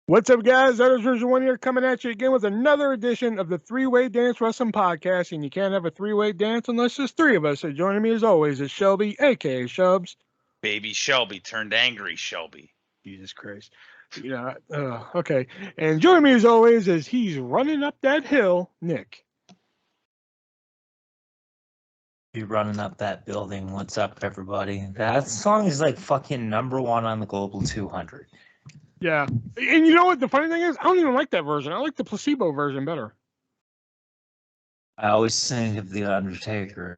What's up, guys? ArtistVersion1 here, coming at you again with another edition of the Three-Way Dance Wrestling Podcast. And you can't have a three-way dance unless there's three of us. So joining me as always is Shelby, a.k.a. Shubs. Baby Shelby turned angry Shelby. Jesus Christ. Okay. And joining me as always is he's running up that hill, Nick. You're running up that building. What's up, everybody? That song is like fucking #1 on the Global 200. Yeah. And you know what? The funny thing is, I don't even like that version. I like the placebo version better. I always think of The Undertaker.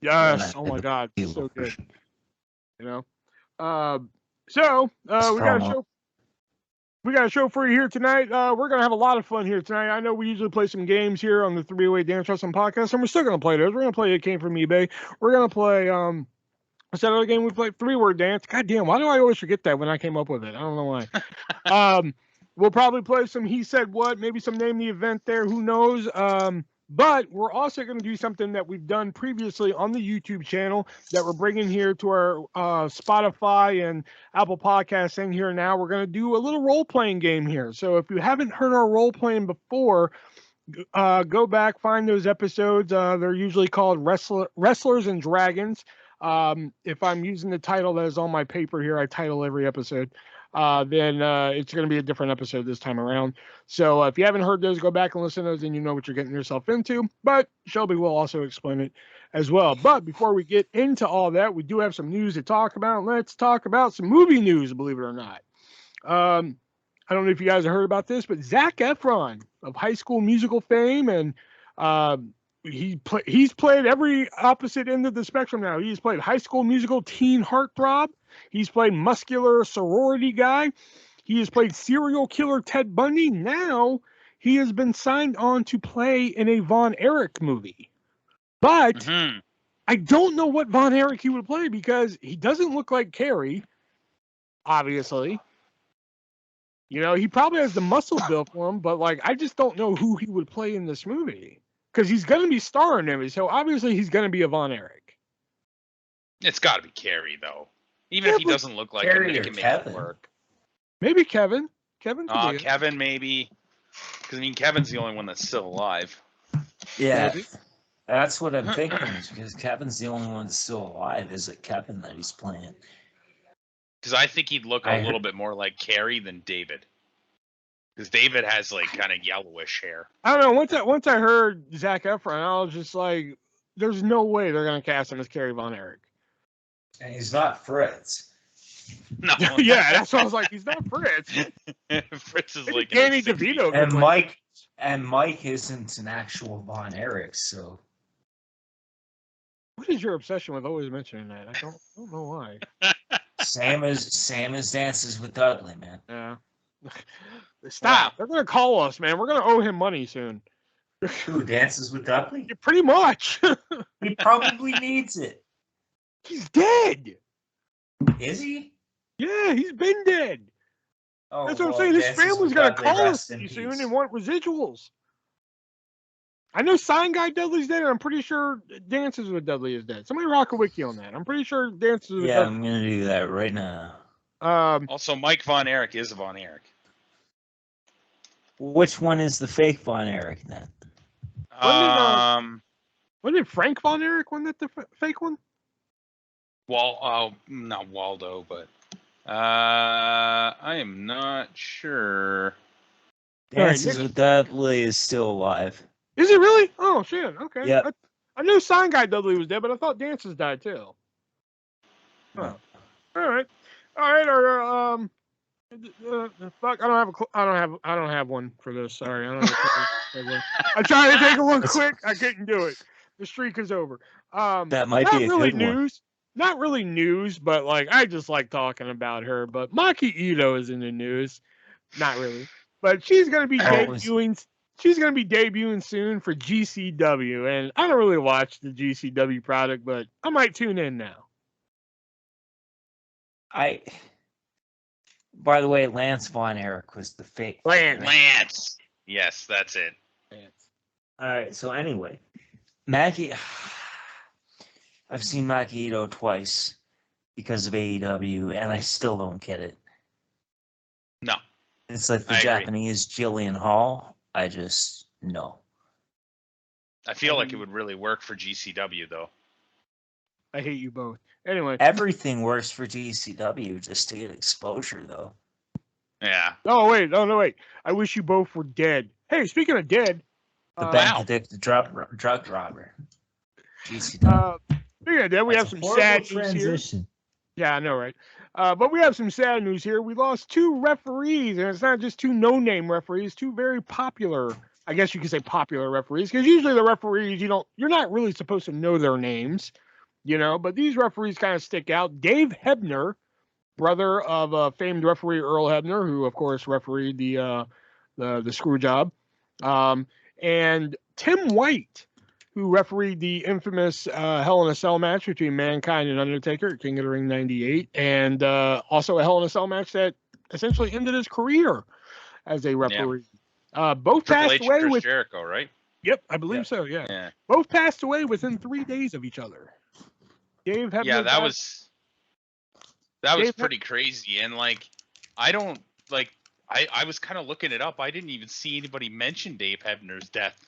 Yes. Oh my God. So good. You know? We got a show for you here tonight. We're going to have a lot of fun here tonight. I know we usually play some games here on the Three-Way Dance Wrestling Podcast, and we're still going to play those. We're going to play It Came From eBay. We're going to play, what's that other game we played? Three-Word Dance. God damn, why do I always forget that when I came up with it? I don't know why. We'll probably play some He Said What, maybe some Name the Event there. Who knows? But we're also going to do something that we've done previously on the YouTube channel that we're bringing here to our Spotify and Apple Podcasts thing here now. We're going to do a little role-playing game here. So if you haven't heard our role-playing before, go back, find those episodes. They're usually called Wrestlers and Dragons. If I'm using the title that is on my paper here, I title every episode. Then it's going to be a different episode this time around. So if you haven't heard those, go back and listen to those, and you know what you're getting yourself into. But Shelby will also explain it as well. But before we get into all that, we do have some news to talk about. Let's talk about some movie news, believe it or not. I don't know if you guys have heard about this, but Zac Efron of High School Musical fame, and he's played every opposite end of the spectrum now. He's played High School Musical teen heartthrob. He's played muscular sorority guy. He has played serial killer Ted Bundy. Now he has been signed on to play in a Von Erich movie. But I don't know what Von Erich he would play because he doesn't look like Carrie, obviously. You know, he probably has the muscle built for him, but like I just don't know who he would play in this movie. Because he's going to be starring in it, so obviously he's going to be a Von Erich. It's got to be Carrie, though. Even if he doesn't look like him, they can make it work. Maybe Kevin. Kevin, maybe. Because, I mean, Kevin's the only one that's still alive. Yeah, maybe. That's what I'm thinking, is because Kevin's the only one that's still alive. Is it Kevin that he's playing? Because I think he'd look a little bit more like Carrie than David. Because David has, like, kind of yellowish hair. I don't know. Once I heard Zac Efron, I was just like, there's no way they're going to cast him as Carrie Von Erich. And he's not Fritz. No. Yeah, that's what I was like. He's not Fritz. Fritz is like Danny DeVito. And Mike isn't an actual Von Erich, so. What is your obsession with always mentioning that? I don't know why. Sam is Dances with Dudley, man. Yeah. Stop. Wow. They're going to call us, man. We're going to owe him money soon. Who dances with Dudley? Yeah, pretty much. He probably needs it. He's dead. Is he? Yeah, he's been dead. Oh, that's what I'm saying. His family's going to call us soon and want residuals. I know Sign Guy Dudley's dead, and I'm pretty sure Dances with Dudley is dead. Somebody rock a wiki on that. I'm pretty sure Dances with Dudley. Yeah, I'm going to do that right now. Also, Mike Von Erich is Von Erich. Which one is the fake Von Erich then? Wasn't it Frank Von Erich? Wasn't that the fake one? Not Waldo, but I am not sure. Dances with Dudley is still alive. Is he really? Oh shit! Okay. Yeah. I knew Sign Guy Dudley was dead, but I thought Dances died too. Huh. All right. Or fuck! I don't have one for this. Sorry, I don't have I tried to take one quick. I couldn't do it. The streak is over. That might be a really good news. One. Not really news, but like I just like talking about her. But Maki Ito is in the news. Not really, but she's gonna be debuting. She's gonna be debuting soon for GCW, and I don't really watch the GCW product, but I might tune in now. By the way, Lance Von Erich was the fake. Lance. Yes, that's it. Lance. All right. So anyway, Maki. I've seen Maki Ito twice because of AEW, and I still don't get it. No. It's like the I agree. Japanese Jillian Hall. I just no. I feel like it would really work for GCW though. I hate you both. Anyway. Everything works for GCW just to get exposure, though. Yeah. Oh wait, no wait. I wish you both were dead. Hey, speaking of dead, The bank-addicted drug robber. GCW. Speaking of dead, we have some sad news here. Yeah, I know, right? But we have some sad news here. We lost 2 referees, and it's not just 2 no-name referees, 2 very popular, I guess you could say popular referees, because usually the referees, you're not really supposed to know their names, but these referees kind of stick out. Dave Hebner, brother of famed referee Earl Hebner, who of course refereed the screw job, and Tim White, who refereed the infamous Hell in a Cell match between Mankind and Undertaker at King of the Ring 98, and also a Hell in a Cell match that essentially ended his career as a referee. Yeah. Both Triple passed H away Chris with Jericho, right? Yep, I believe so. Yeah. Both passed away within 3 days of each other. Dave Hebner. Yeah, that was pretty crazy, and I was kind of looking it up. I didn't even see anybody mention Dave Hebner's death.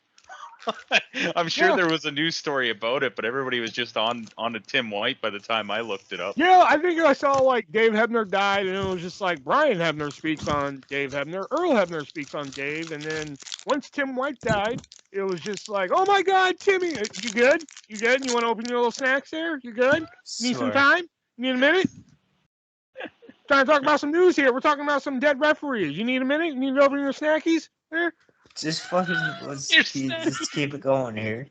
I'm sure there was a news story about it, but everybody was just on to Tim White by the time I looked it up. Yeah, I think I saw Dave Hebner died, and it was just Brian Hebner speaks on Dave Hebner, Earl Hebner speaks on Dave, and then once Tim White died, it was just oh my God, Timmy, you good? You good? You want to open your little snacks there? You good? Need some time? Need a minute? Trying to talk about some news here. We're talking about some dead referees. You need a minute? You need to open your snackies there? Just fucking let's keep it going here.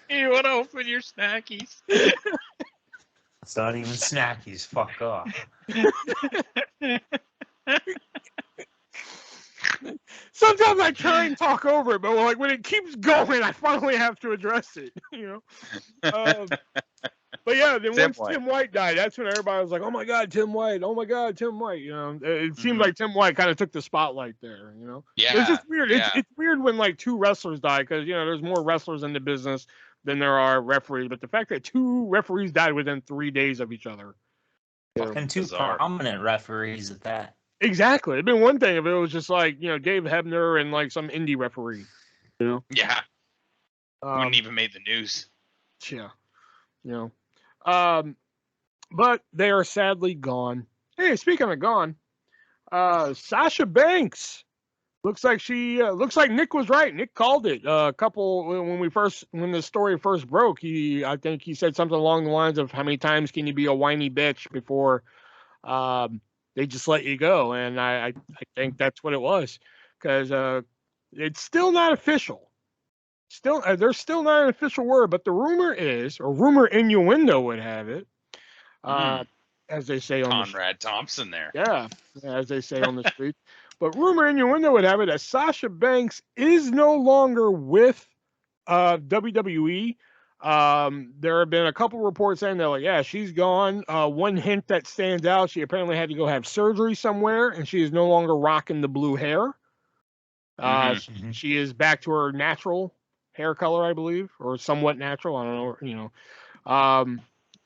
You want to open your snackies? It's not even snackies. Fuck off. Sometimes I try and talk over it, but when it keeps going, I finally have to address it. But yeah, then once Tim White died, that's when everybody was like, "Oh my God, Tim White! Oh my God, Tim White!" It seemed like Tim White kind of took the spotlight there. Yeah, it's just weird. Yeah. It's weird when 2 wrestlers die because there's more wrestlers in the business than there are referees. But the fact that 2 referees died within 3 days of each other, fucking 2 prominent referees at that. Exactly. It'd been one thing if it was just Dave Hebner and some indie referee. Yeah. Wouldn't even made the news. Yeah. But they are sadly gone. Hey, speaking of gone, Sasha Banks looks like Nick was right. Nick called it. When the story first broke, I think he said something along the lines of how many times can you be a whiny bitch before they just let you go, and I think that's what it was, because it's still not official. There's still not an official word, but the rumor is, or rumor innuendo would have it, as they say on Conrad Thompson there. Yeah, as they say on the street. But rumor innuendo would have it that Sasha Banks is no longer with WWE. There have been a couple reports saying that she's gone. One hint that stands out: she apparently had to go have surgery somewhere, and she is no longer rocking the blue hair. She is back to her natural hair color, I believe, or somewhat natural. I don't know.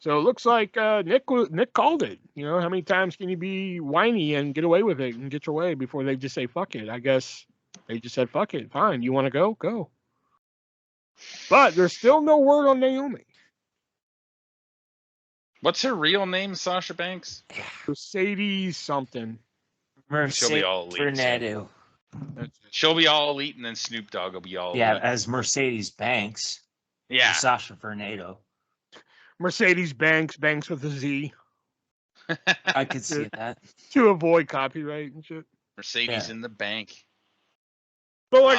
So it looks like Nick called it. How many times can you be whiny and get away with it and get your way before they just say fuck it? I guess they just said fuck it. Fine, you want to go? Go. But there's still no word on Naomi. What's her real name, Sasha Banks? Mercedes something. She'll be all elite. She'll be all elite, and then Snoop Dogg will be all elite. Yeah, as Mercedes Banks. Yeah. Sasha Fernando. Mercedes Banks with a Z. I could see that. To avoid copyright and shit. Mercedes in the bank. But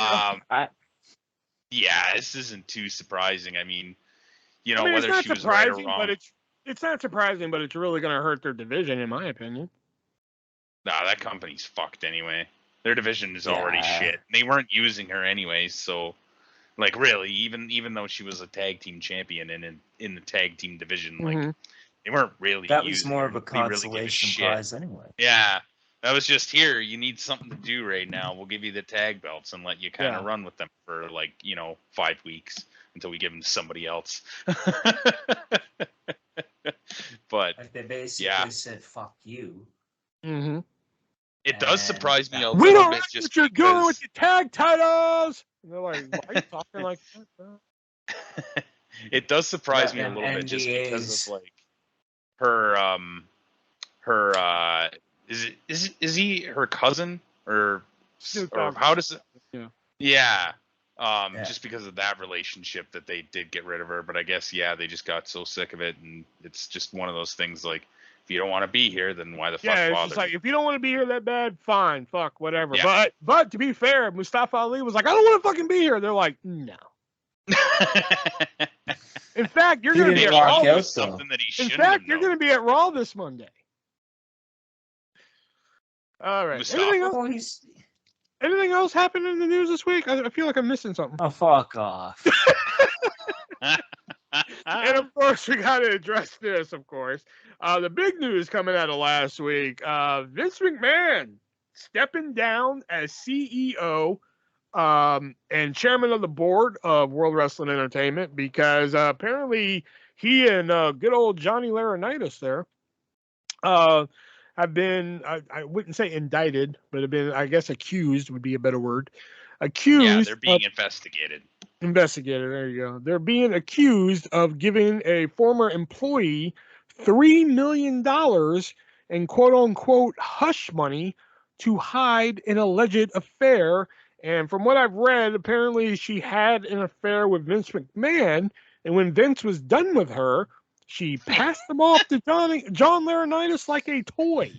yeah, this isn't too surprising. I mean, whether she was right or wrong. But it's not surprising, but it's really going to hurt their division, in my opinion. Nah, that company's fucked anyway. Their division is already shit. They weren't using her anyways, so really, even though she was a tag team champion in the tag team division, they weren't really. That was more of a consolation prize anyway. Yeah, that was just here. You need something to do right now. We'll give you the tag belts and let you kind of run with them for 5 weeks until we give them to somebody else. But they basically said fuck you. It does surprise me a We little don't bit like just what you're doing with because your tag titles. And they're like, why are you talking like that, bro? it does surprise me a And little bit just because NDAs. of like her is he her cousin or Snoop or Dogg. how does it Yeah. yeah Yeah. just because of that relationship that they did get rid of her, but I guess they just got so sick of it, and it's just one of those things like, if you don't want to be here, then why the fuck Yeah, it's bother just like, me? if you don't want to be here that bad, fine, fuck, whatever. Yeah. But to be fair, Mustafa Ali was like, I don't want to fucking be here. They're like, no. In fact, you're He going to be didn't at walk Raw. out, knows though. something that he In shouldn't fact, have you're known. going to be at Raw this Monday. All right. Mustafa? Anything else happened in the news this week? I feel like I'm missing something. Oh, fuck off. And of course, we got to address this, of course. The big news coming out of last week, Vince McMahon stepping down as CEO and chairman of the board of World Wrestling Entertainment, because apparently he and good old Johnny Laurinaitis there have been, I wouldn't say indicted, but have been, I guess, accused would be a better word. Accused. They're being investigated. Investigated. There you go. They're being accused of giving a former employee $3 million in quote unquote hush money to hide an alleged affair. And from what I've read, apparently she had an affair with Vince McMahon. And when Vince was done with her, she passed him off to John Laurinaitis like a toy.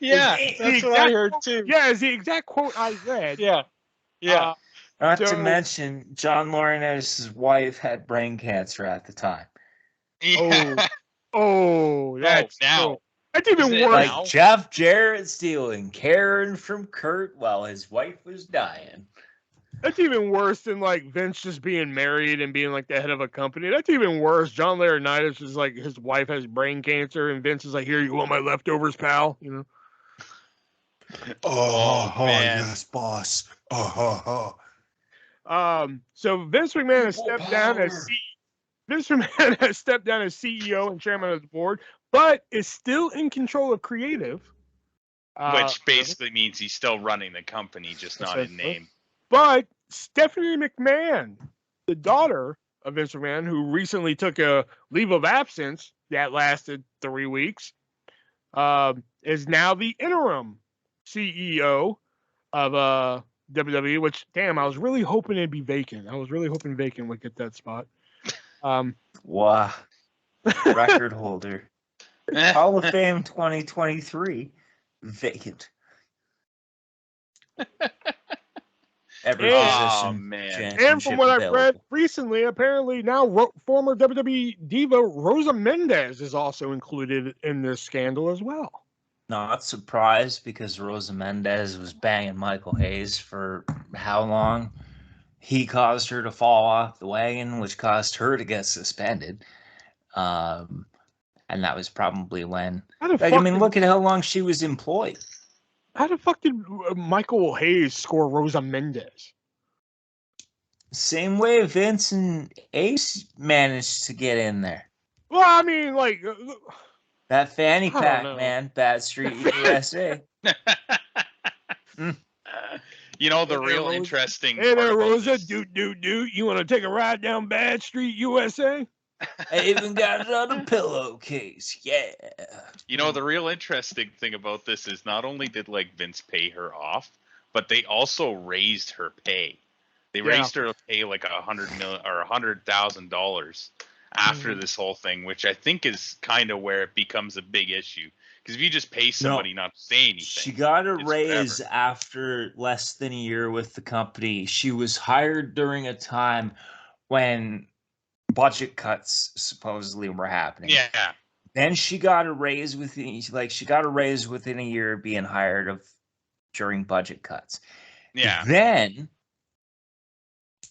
Yeah, that's what I heard quote, too. Yeah, is the exact quote I read. Yeah. Not to So- mention, John Laurinaitis' wife had brain cancer at the time. That's now. That's even Is it worse. Like now? Jeff Jarrett stealing Karen from Kurt while his wife was dying. That's even worse than like Vince just being married and being like the head of a company. That's even worse. John Laurinaitis is like, his wife has brain cancer, and Vince is like, "Here, you want my leftovers, pal?" You know. Oh, man. Yes, boss. So Vince McMahon has Equal stepped down as power. Vince McMahon has stepped down as CEO and chairman of the board, but is still in control of creative. Which basically means he's still running the company, just not in name. But Stephanie McMahon, the daughter of Vince McMahon, who recently took a leave of absence that lasted 3 weeks, is now the interim CEO of WWE. Which, damn, I was really hoping it'd be vacant. I was really hoping vacant would get that spot. Wow. Record holder. Hall of Fame 2023. Vacant. Every position. man. And from what I've available. read recently, apparently now former WWE diva Rosa Mendez is also included in this scandal as well. Not surprised, because Rosa Mendez was banging Michael Hayes for how long? He caused her to fall off the wagon, which caused her to get suspended. And that was probably when. Look at how long she was employed. How the fuck did Michael Hayes score Rosa Mendez? Same way Vince and Ace managed to get in there. Well, I mean, like that fanny I don't pack, know. man. Bad Street USA. You know, the Hey there, real Rosa. interesting Hey part there, about Rosa. this- Doot. You want to take a ride down Bad Street USA? I even got it on a pillowcase. Yeah. You know, the real interesting thing about this is not only did like Vince pay her off, but they also raised her pay. They raised her to pay like $100 million or $100,000 after this whole thing, which I think is kind of where it becomes a big issue. Because if you just pay somebody not to say anything, she got a it's raise whatever. after less than a year with the company. She was hired during a time when budget cuts supposedly were happening. Yeah. Then she got a raise within a year of being hired during budget cuts. Yeah. Then,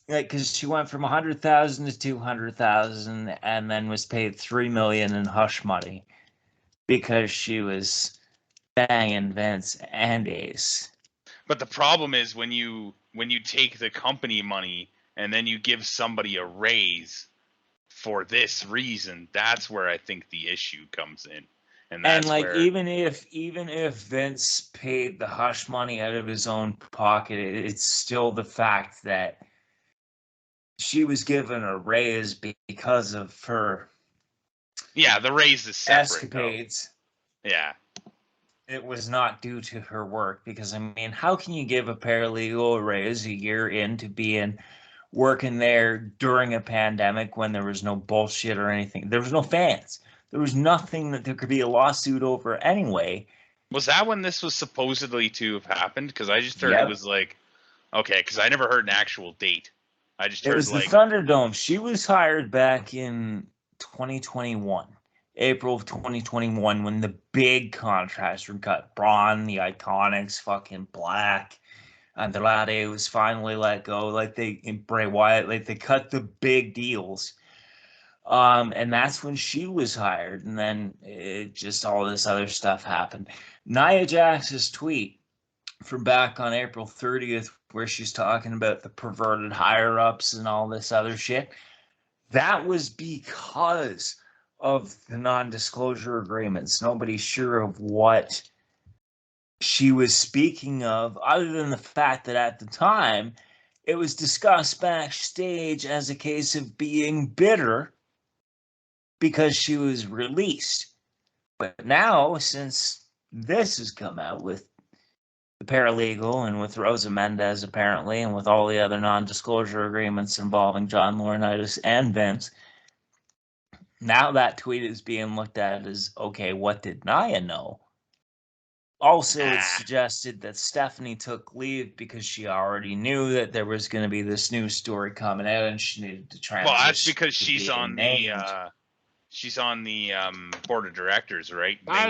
because she went from 100,000 to 200,000, and then was paid $3 million in hush money because she was banging Vince and Ace. But the problem is when you take the company money and then you give somebody a raise for this reason, that's where I think the issue comes in. And that's like where, even if Vince paid the hush money out of his own pocket, it's still the fact that she was given a raise because of her the raise is separate. escapades. Though. Yeah. It was not due to her work, because I mean, how can you give a paralegal a raise a year into being working there during a pandemic when there was no bullshit or anything? There was no fans. There was nothing that there could be a lawsuit over anyway. Was that when this was supposedly to have happened? Because I just heard Yep. it was like, okay, because I never heard an actual date. I just It heard was like the Thunderdome. She was hired back in 2021, April of 2021, when the big contracts were cut. Braun, the Iconics, fucking Black, Andrade was finally let go. Like in Bray Wyatt, like they cut the big deals. And that's when she was hired, and then it just all this other stuff happened. Nia Jax's tweet from back on April 30th, where she's talking about the perverted higher ups and all this other shit, that was because of the non-disclosure agreements. Nobody's sure of what she was speaking of, other than the fact that at the time it was discussed backstage as a case of being bitter because she was released. But now, since this has come out with the paralegal and with Rosa Mendez apparently, and with all the other non-disclosure agreements involving John Laurinaitis and Vince, now that tweet is being looked at as, okay, what did Nia know? Also, it's suggested that Stephanie took leave because she already knew that there was going to be this new story coming out, and she needed to transition. Well, that's because she's on the board of directors, right? Not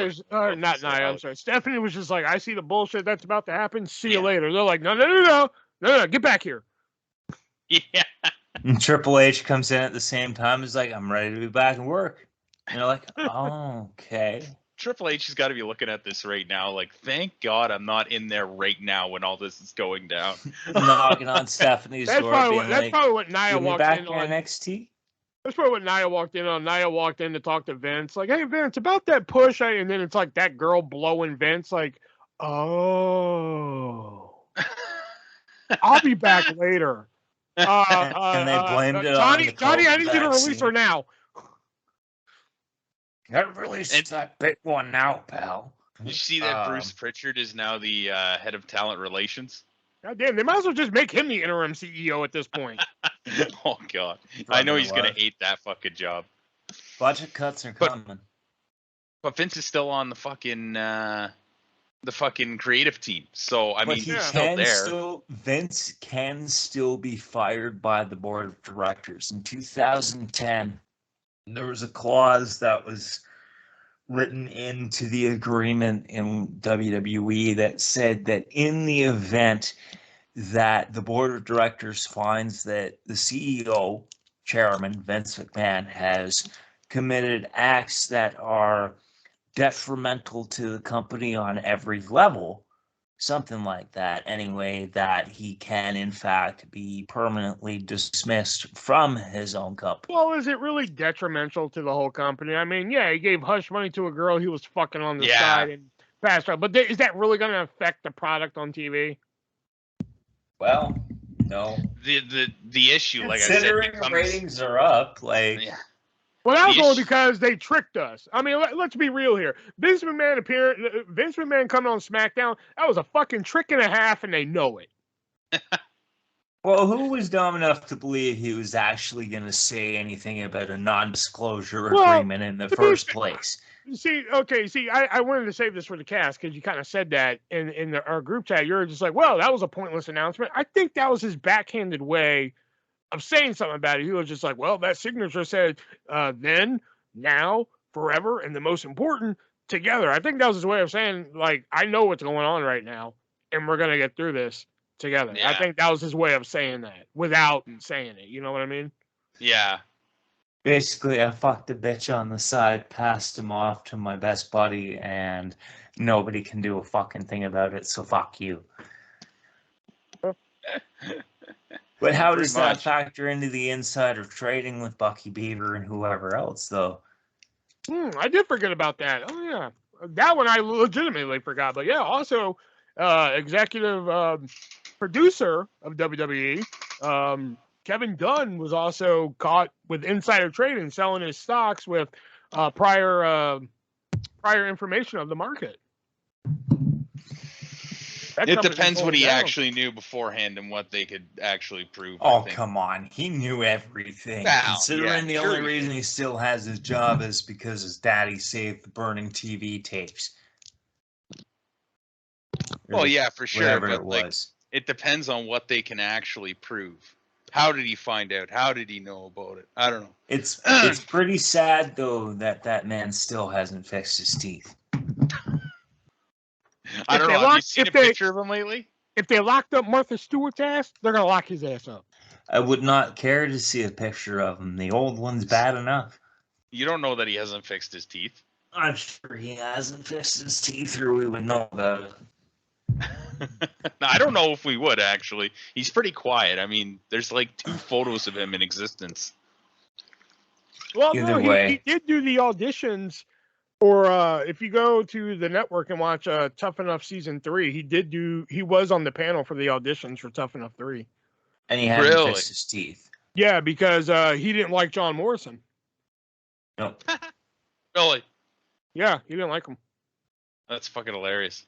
Nia. I'm sorry. Stephanie was just like, I see the bullshit that's about to happen. See you later. They're like, no, get back here. Yeah. And Triple H comes in at the same time. Is like, I'm ready to be back and work. And you're like, oh, okay. Triple H has got to be looking at this right now, like, thank God I'm not in there right now when all this is going down. Knocking on Stephanie's door. That's probably what Nia walked in on. NXT? That's probably what Nia walked in on. Nia walked in to talk to Vince, like, hey, Vince, about that push. And then it's like that girl blowing Vince, like, oh, I'll be back later. And they blamed it on the Johnny, I need you to release her now. Gotta release that big one now, pal. Did you see that Bruce Pritchard is now the head of talent relations? God damn, they might as well just make him the interim CEO at this point. Oh, God. I know he's going to hate that fucking job. Budget cuts are coming. But Vince is still on the fucking creative team. So, I mean, he's still there. Vince can still be fired by the board of directors. In 2010, there was a clause that was written into the agreement in WWE that said that in the event that the board of directors finds that the CEO, chairman, Vince McMahon, has committed acts that are detrimental to the company on every level, something like that anyway, that he can in fact be permanently dismissed from his own company. Well, is it really detrimental to the whole company? I mean, yeah, he gave hush money to a girl he was fucking on the side and passed out, but is that really going to affect the product on TV? Well, no. The issue, like I said, becomes... ratings are up, like... Yeah. Well, that was only because they tricked us. I mean, let's be real here. Vince McMahon coming on SmackDown, that was a fucking trick and a half, and they know it. Well, who was dumb enough to believe he was actually going to say anything about a non-disclosure agreement in the first place? I wanted to save this for the cast because you kind of said that in our group chat. You're just like, well, that was a pointless announcement. I think that was his backhanded way of saying something about it. He was just like, well, that signature said then, now, forever, and the most important, together. I think that was his way of saying, like, I know what's going on right now, and we're going to get through this together. Yeah. I think that was his way of saying that without saying it. You know what I mean? Yeah. Basically, I fucked a bitch on the side, passed him off to my best buddy, and nobody can do a fucking thing about it, so fuck you. But how does that factor into the insider trading with Bucky Beaver and whoever else, though? I did forget about that. Oh yeah, that one I legitimately forgot. But yeah, also executive producer of WWE, Kevin Dunn was also caught with insider trading, selling his stocks with prior information of the market. It depends what he actually knew beforehand and what they could actually prove. Oh, come on. He knew everything. Wow, Considering yeah, the only reason he still has his job is because his daddy saved the burning TV tapes. Well, yeah, for sure. Whatever But it was. It depends on what they can actually prove. How did he find out? How did he know about it? I don't know. It's pretty sad, though, that man still hasn't fixed his teeth. I don't know. Have you seen a picture of him lately? If they locked up Martha Stewart's ass, they're going to lock his ass up. I would not care to see a picture of him. The old one's bad enough. You don't know that he hasn't fixed his teeth. I'm sure he hasn't fixed his teeth, or we would know about it. I don't know if we would, actually. He's pretty quiet. I mean, there's like 2 photos of him in existence. Well, no, he did do the auditions. Or if you go to the network and watch Tough Enough Season 3, he was on the panel for the auditions for Tough Enough 3. And he hadn't fixed his teeth. Yeah, because he didn't like John Morrison. Nope. Really? Yeah, he didn't like him. That's fucking hilarious.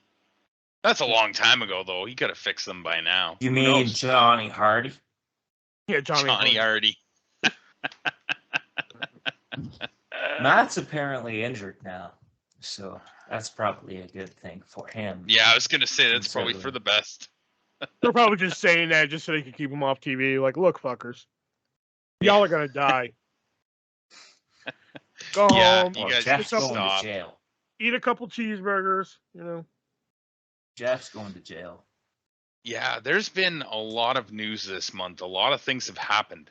That's a long time ago, though. He could have fixed them by now. You mean Johnny Hardy? Yeah, Johnny Hardy. Matt's apparently injured now, so that's probably a good thing for him. Yeah, I was going to say that's probably for the best. They're probably just saying that just so they can keep him off TV. Like, look, fuckers. Y'all are going to die. Go home. You guys Jeff's going stop. to jail. Eat a couple cheeseburgers, you know. Jeff's going to jail. Yeah, there's been a lot of news this month. A lot of things have happened.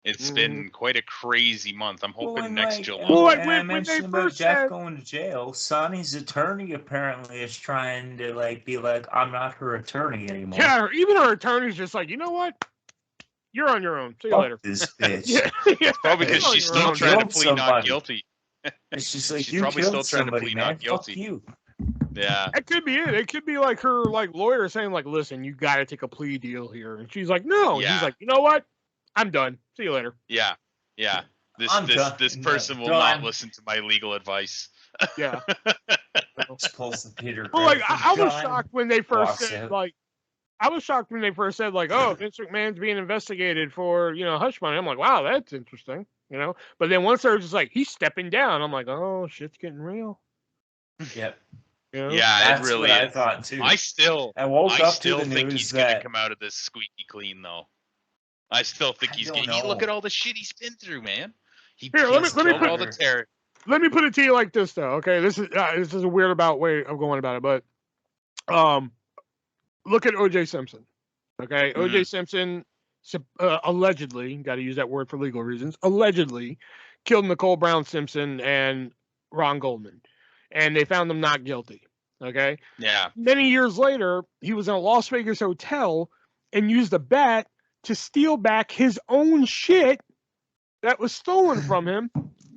It's been quite a crazy month. I'm hoping next July. I mentioned about Jeff going to jail. Sonny's attorney apparently is trying to be like, I'm not her attorney anymore. Yeah, even her attorney's just like, you know what? You're on your own. See you later. This bitch. Yeah. Probably because she's still trying to plead not guilty. It's just like, she's you probably killed still trying somebody, to plead man. not guilty. Fuck you. Yeah. That could be it. It could be like her lawyer saying like, listen, you got to take a plea deal here. And she's like, no. Yeah. He's like, you know what? I'm done. See you later. Yeah. Yeah. This person will not listen to my legal advice. Yeah. Pulls the Peter. Well, like I was shocked when they first said oh, Vince McMahon's being investigated for, hush money. I'm like, wow, that's interesting, But then once they're just like, he's stepping down, I'm like, oh, shit's getting real. Yep. Yeah, that's it really what is. I thought too. I still think he's gonna come out of this squeaky clean, though. I still think he's gonna. Look at all the shit he's been through, man. Let me put it to you like this, though. Okay, this is a weird way of going about it, but look at O.J. Simpson. Okay, O.J. Simpson allegedly, got to use that word for legal reasons, allegedly killed Nicole Brown Simpson and Ron Goldman, and they found them not guilty. Okay. Yeah. Many years later, he was in a Las Vegas hotel and used a bat to steal back his own shit that was stolen from him,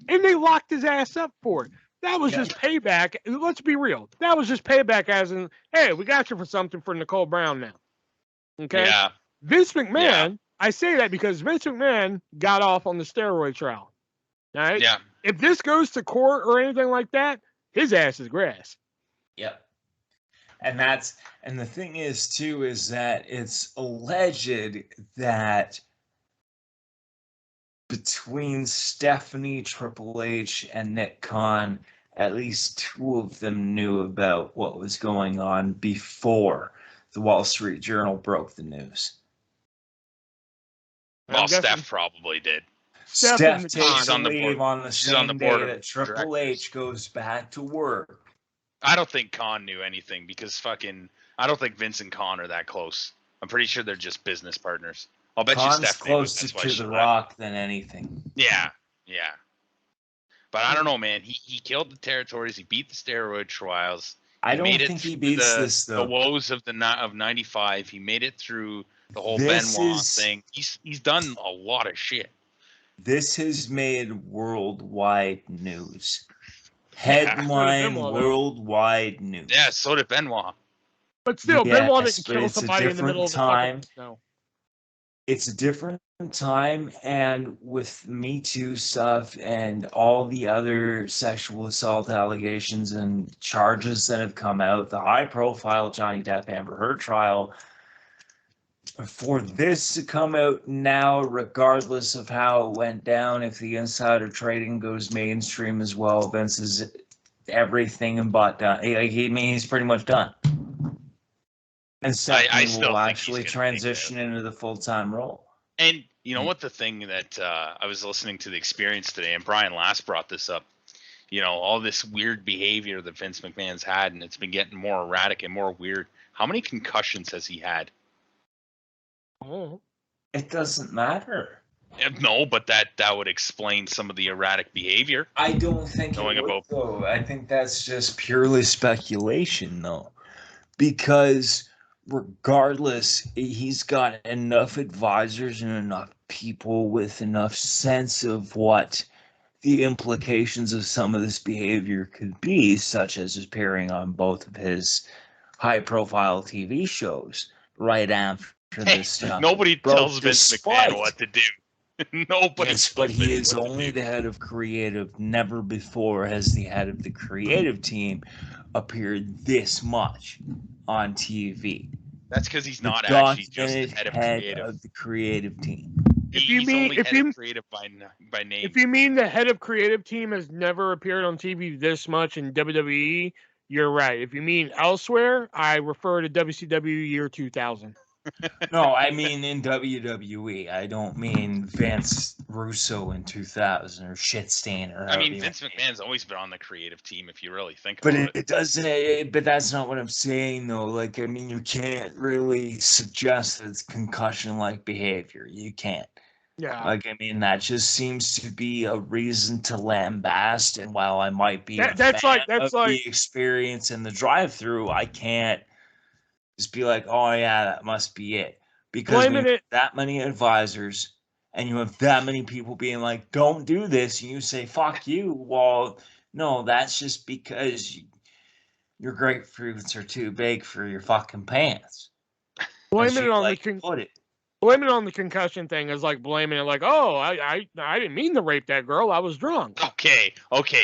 and they locked his ass up for it. That was just payback. Let's be real. That was just payback as in, hey, we got you for something for Nicole Brown now. Okay? Yeah. Vince McMahon, I say that because Vince McMahon got off on the steroid trial. All right? Yeah. If this goes to court or anything like that, his ass is grass. Yep. And the thing is too is that it's alleged that between Stephanie, Triple H, and Nick Khan, at least 2 of them knew about what was going on before the Wall Street Journal broke the news. Well, Steph probably did. Steph takes a leave on the same day that Triple H goes back to work. I don't think Khan knew anything because I don't think Vince and Khan are that close. I'm pretty sure they're just business partners. I'll bet Khan's you Steph closer to The Rock than anything. Yeah. But I don't know, man. He killed the territories. He beat the steroid trials. I don't think he beats this though. The woes of '95. He made it through the whole Benoit thing. He's done a lot of shit. This has made worldwide news. Headline worldwide news. Yeah, so did Benoit. But still, Benoit didn't but kill it's a somebody in the middle different of the time. fucking snow. It's a different time, and with Me Too stuff and all the other sexual assault allegations and charges that have come out, the high-profile Johnny Depp Amber Heard trial, for this to come out now, regardless of how it went down, if the insider trading goes mainstream as well, Vince is everything but done. He's pretty much done. And Stephanie will actually transition into the full-time role. And you know what, the thing that I was listening to The Experience today, and Brian Last brought this up, all this weird behavior that Vince McMahon's had, and it's been getting more erratic and more weird. How many concussions has he had? Oh. It doesn't matter. No, but that would explain some of the erratic behavior. I don't think it would, though. I think that's just purely speculation, though. Because regardless, he's got enough advisors and enough people with enough sense of what the implications of some of this behavior could be, such as appearing on both of his high-profile TV shows right after this stuff. Nobody tells Vince McMahon what to do. Nobody. Yes, but he is only the head of creative. Never before has the head of the creative team appeared this much on TV. That's because he's not actually just the head of the creative team. If you mean creative by name. If you mean the head of creative team has never appeared on TV this much in WWE, you're right. If you mean elsewhere, I refer to WCW year 2000. No, I mean in WWE. I don't mean Vince Russo in 2000 or Shitstain or. I mean, Vince McMahon's always been on the creative team, if you really think about it. But it doesn't. But that's not what I'm saying, though. Like, I mean, you can't really suggest that it's concussion-like behavior. You can't. Yeah. Like, I mean, that just seems to be a reason to lambast. And while I might be that's like the experience in the drive-through, I can't just be like, oh yeah, that must be it. Because when you have that many advisors and you have that many people being like, don't do this, and you say, fuck you. Well, no, that's just because your grapefruits are too big for your fucking pants. Blaming it on the concussion thing is like blaming it like, oh, I didn't mean to rape that girl. I was drunk. Okay.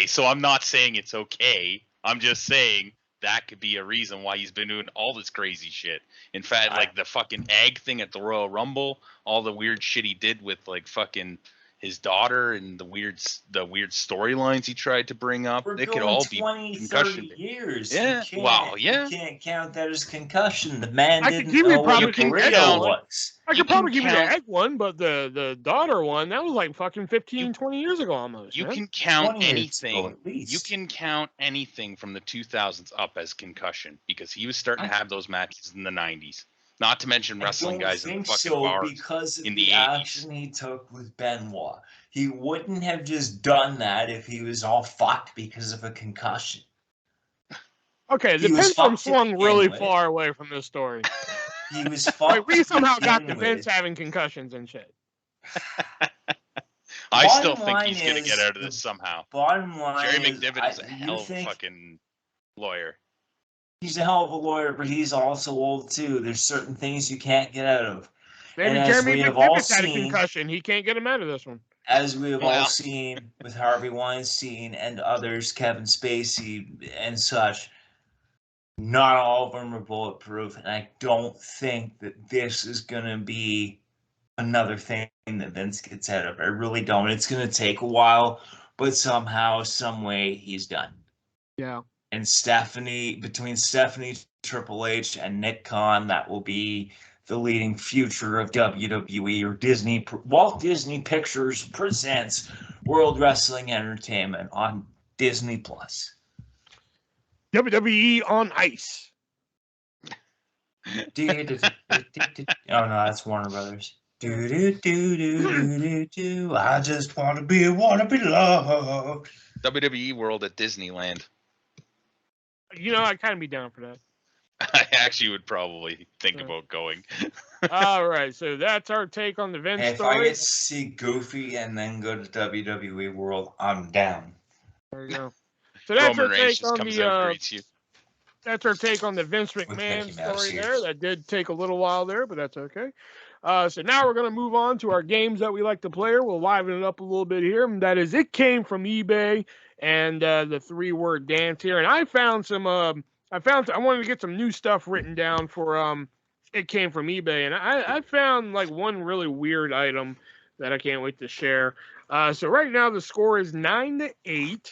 So I'm not saying it's okay. I'm just saying that could be a reason why he's been doing all this crazy shit. In fact, like the fucking egg thing at the Royal Rumble, all the weird shit he did with like fucking his daughter and the weird storylines he tried to bring up. It could all be 30 years. Yeah. Wow. Yeah. You can't count that as concussion. The man didn't know what a burrito was. I could probably give you the egg one, but the daughter one, that was like fucking 20 years ago almost. You can count anything. You can count anything from the 2000s up as concussion because he was starting to have those matches in the 90s. Not to mention wrestling guys in the fucking bars because of in the 80s. action he took with Benoit. He wouldn't have just done that if he was all fucked because of a concussion. Okay, the pendulum swung really far away from this story. He was fucked. We somehow got to Vince having concussions and shit. I still think he's going to get out of this somehow. Bottom line Jerry McDivitt is a hell of a fucking lawyer. He's a hell of a lawyer, but he's also old too. There's certain things you can't get out of. Maybe Jeremy McDivitt had a concussion. He can't get him out of this one. As we have all seen with Harvey Weinstein and others, Kevin Spacey and such, not all of them are bulletproof. And I don't think that this is going to be another thing that Vince gets out of. I really don't. It's going to take a while, but somehow, some way, he's done. Yeah. And between Stephanie, Triple H, and Nick Khan, that will be the leading future of WWE or Disney. Walt Disney Pictures presents World Wrestling Entertainment on Disney Plus. WWE on Ice. Oh no, that's Warner Brothers. I just wanna be loved. WWE World at Disneyland. I'd kind of be down for that. I actually would probably think about going. All right, so that's our take on the Vince story. If I get to see Goofy and then go to WWE World, I'm down. There you go. So that's Roman our Reigns take just on comes out and greets you. That's our take on the Vince With McMahon Mickey Mouse story ears. there. That did take a little while there, but that's okay. So now we're going to move on to our games that we like to play. We'll liven it up a little bit here. And that is It Came From eBay and the 3-word dance here. And I found some, I wanted to get some new stuff written down for It Came From eBay. And I found like one really weird item that I can't wait to share. So right now the score is 9-8.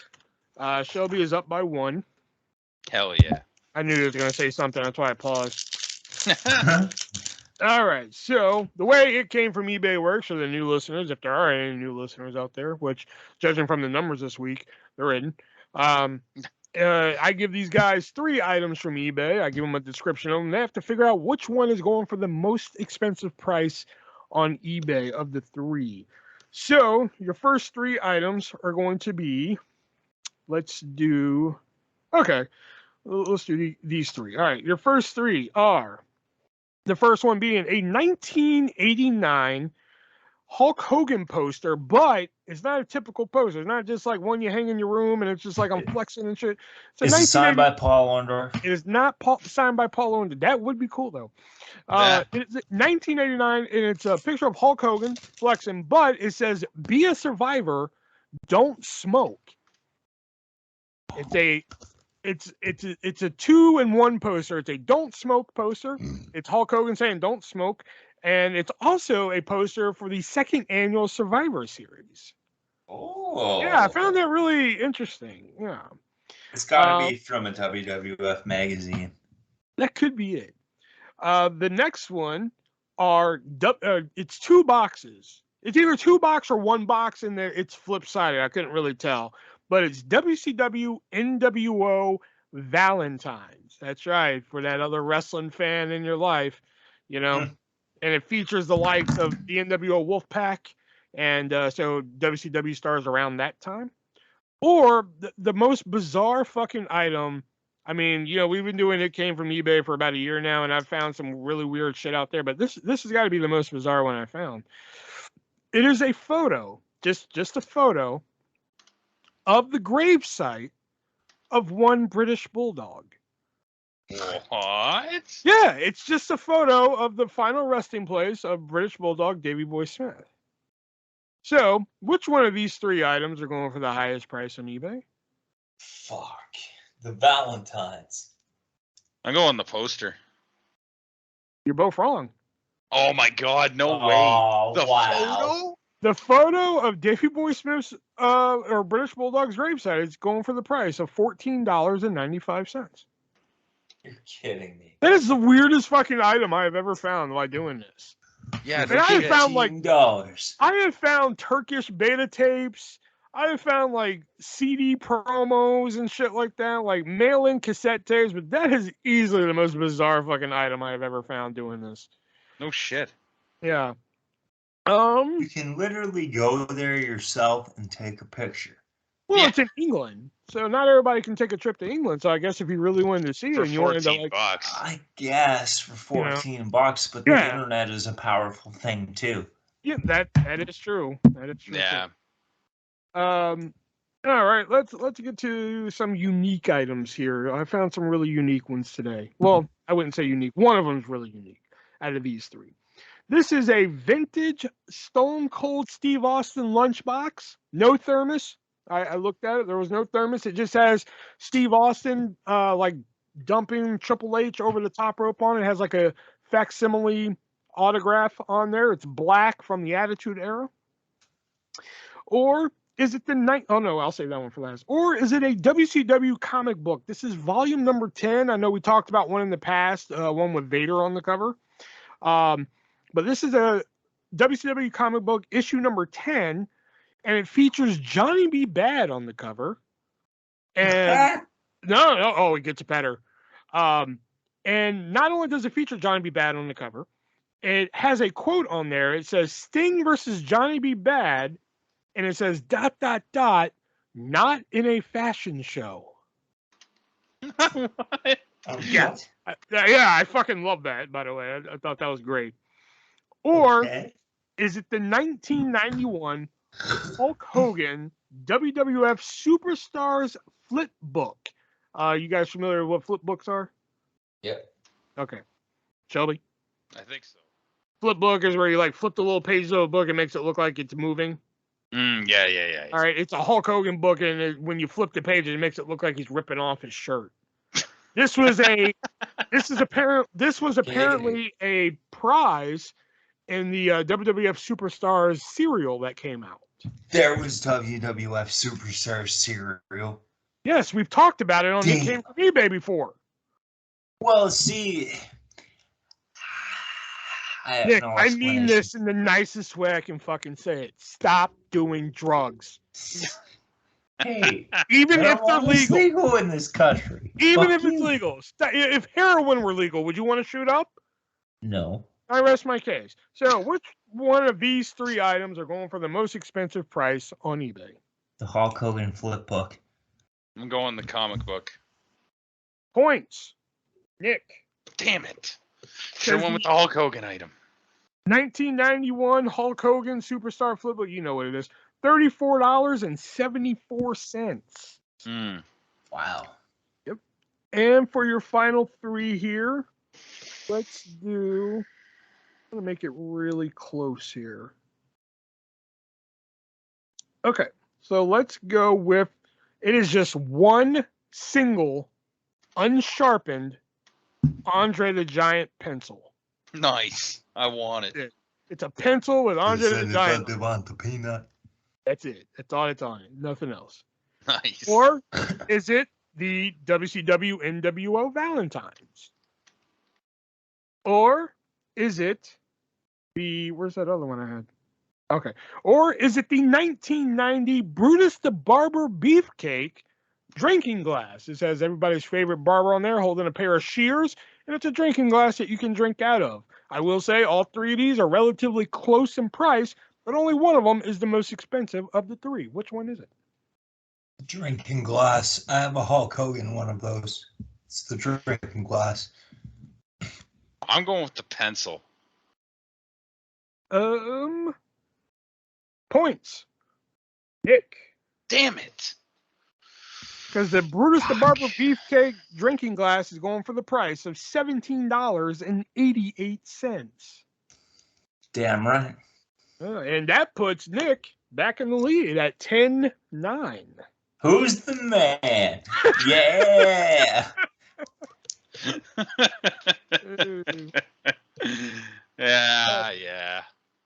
Shelby is up by 1. Hell yeah. I knew he was going to say something. That's why I paused. All right. So the way It Came From eBay works for the new listeners, if there are any new listeners out there, which judging from the numbers this week, there isn't. I give these guys 3 items from eBay. I give them a description of them. They have to figure out which one is going for the most expensive price on eBay of the 3. So your first 3 items are going to be, let's do these 3. All right. Your first 3 are, the first one being a 1989 Hulk Hogan poster, but it's not a typical poster. It's not just like one you hang in your room and it's just like I'm flexing and shit. Is it signed by Paul Orndorff? It is not signed by Paul Orndorff. That would be cool though. It's 1989 and it's a picture of Hulk Hogan flexing, but it says "Be a survivor, don't smoke." It's a 2-in-1 poster. It's a don't smoke poster. It's Hulk Hogan saying don't smoke. And it's also a poster for the 2nd annual Survivor Series. Oh. Yeah, I found that really interesting. Yeah. It's got to be from a WWF magazine. That could be it. The next one are, it's 2 boxes. It's either 2 box or 1 box in there. It's flip-sided. I couldn't really tell. But it's WCW NWO Valentine's. That's right. For that other wrestling fan in your life, you know. And it features the likes of the NWO Wolfpack and so WCW stars around that time. Or the most bizarre fucking item. I mean, you know, we've been doing It Came From eBay for about a year now, and I've found some really weird shit out there. But this has got to be the most bizarre one I found. It is a photo, just a photo of the gravesite of one British Bulldog. What? Yeah, it's just a photo of the final resting place of British Bulldog Davy Boy Smith. So, which one of these 3 items are going for the highest price on eBay? Fuck. The Valentines. I'm going the poster. You're both wrong. Oh my God, no way. The photo? The photo of Davy Boy Smith's or British Bulldog's gravesite is going for the price of $14.95. You're kidding me. That is the weirdest fucking item I have ever found while doing this. Yeah, and I have found like $15. I have found Turkish beta tapes. I have found like CD promos and shit like that, like mail-in cassette tapes. But that is easily the most bizarre fucking item I have ever found doing this. No shit. Yeah. You can literally go there yourself and take a picture. Well, It's in England, so not everybody can take a trip to England. So I guess if you really wanted to see it, For and you wanted to $14, I guess for $14, but the internet is a powerful thing too. Yeah, that is true. That is true. Yeah. All right, let's get to some unique items here. I found some really unique ones today. Well, I wouldn't say unique. One of them is really unique out of these 3. This is a vintage Stone Cold Steve Austin lunchbox. No thermos. I looked at it. There was no thermos. It just has Steve Austin like dumping Triple H over the top rope on it. It has like a facsimile autograph on there. It's black from the Attitude Era. Or is it the night? Oh no, I'll save that one for last. Or is it a WCW comic book? This is volume number 10. I know we talked about one in the past, one with Vader on the cover. But this is a WCW comic book issue number 10, and it features Johnny B. Bad on the cover. And it gets better. And not only does it feature Johnny B. Bad on the cover, it has a quote on there. It says Sting versus Johnny B. Bad, and it says ... not in a fashion show. What? Yeah. I fucking love that, by the way. I thought that was great. Or is it the 1991 Hulk Hogan WWF Superstars flip book. You guys familiar with what flip books are? Yep. Okay. Shelby? I think so. Flip book is where you like flip the little pages of a book and makes it look like it's moving. Yeah. All right, it's a Hulk Hogan book, and when you flip the pages, it makes it look like he's ripping off his shirt. This was apparently a prize in the WWF Superstars cereal that came out. There was WWF Superstar cereal. Yes, we've talked about it on the Came From eBay before. Well, see, Nick, I mean this in the nicest way I can fucking say it. Stop doing drugs. Hey, even if they're legal. legal in this country. Even if it's legal. If heroin were legal, would you want to shoot up? No. I rest my case. So, which one of these three items are going for the most expensive price on eBay? The Hulk Hogan flip book. I'm going the comic book. Points. Nick. Damn it. Should have went with the Hulk Hogan item. 1991 Hulk Hogan Superstar flip book. You know what it is. $34.74. Wow. Yep. And for your final three here, let's do... I'm going to make it really close here. Okay. So let's go with... It is just one single, unsharpened Andre the Giant pencil. Nice. I want it. It's a pencil with Andre the Giant. They want the peanut. That's it. That's all it's on it. Nothing else. Nice. Or is it the WCW NWO Valentine's? Or is it the... Where's that other one I had? Okay. Or is it the 1990 Brutus the Barber Beefcake drinking glass? It says everybody's favorite barber on there holding a pair of shears, and it's a drinking glass that you can drink out of. I will say all three of these are relatively close in price, but only one of them is the most expensive of the three. Which one is it? Drinking glass. I have a Hulk Hogan one of those. It's the drinking glass. I'm going with the pencil. Points. Nick. Damn it. Because the Brutus the Barber Beefcake drinking glass is going for the price of $17.88. Damn right. And that puts Nick back in the lead at 10-9. Who's the man? Yeah. Yeah.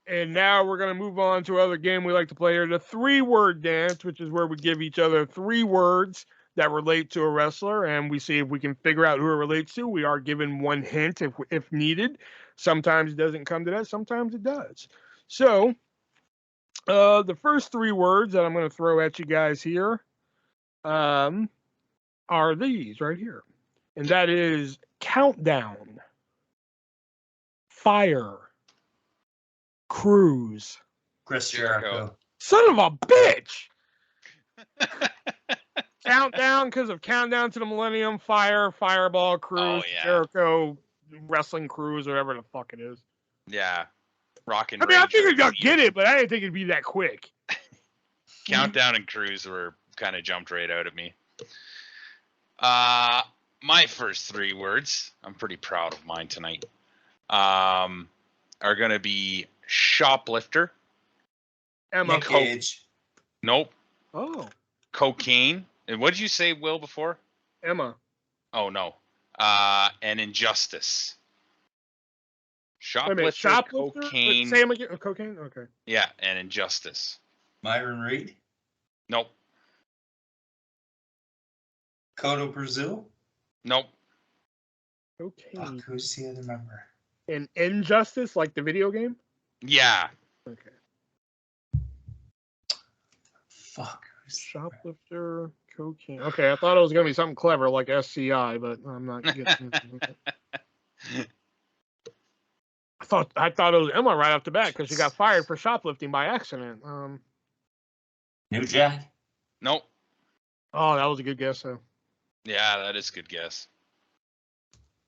And now we're going to move on to another game we like to play here, the 3-word dance, which is where we give each other 3 words that relate to a wrestler, and we see if we can figure out who it relates to. We are given one hint if needed. Sometimes it doesn't come to that. Sometimes it does. So the first 3 words that I'm going to throw at you guys here are these right here. And that is countdown, fire, cruise. Chris Jericho. Son of a bitch! Countdown because of Countdown to the Millennium, Fire, Fireball, Cruise, Jericho, Wrestling Cruise, whatever the fuck it is. Yeah. Rockin' I mean, I figured y'all get it, but I didn't think it'd be that quick. Countdown and Cruise were kind of jumped right out at me. My first 3 words, I'm pretty proud of mine tonight, are going to be shoplifter. Emma. Nick Cage. Nope. Oh. Cocaine. And what did you say, Will, before? Emma. Oh, no. And injustice. Shoplifter, cocaine. Say them again. Cocaine? Okay. Yeah, and injustice. Myron Reed. Nope. Cotto Brazil. Nope. Okay. Fuck, who's the other member? And Injustice, like the video game? Yeah. Okay. Fuck. Shoplifter, cocaine. Okay, I thought it was going to be something clever like SCI, but I'm not getting it. I thought it was Emma right off the bat because she got fired for shoplifting by accident. New Jack? Nope. Oh, that was a good guess, though. Yeah, that is a good guess.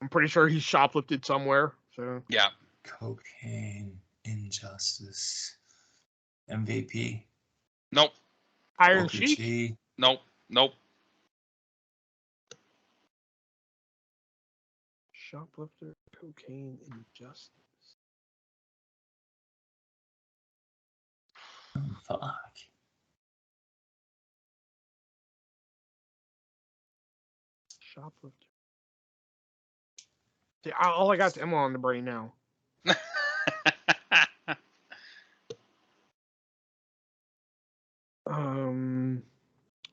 I'm pretty sure he shoplifted somewhere. So yeah. Cocaine, injustice, MVP. Nope. Iron Sheik. Nope. Shoplifter, cocaine, injustice. Fuck. Shoplifter. See, all I got is Emma on the brain now.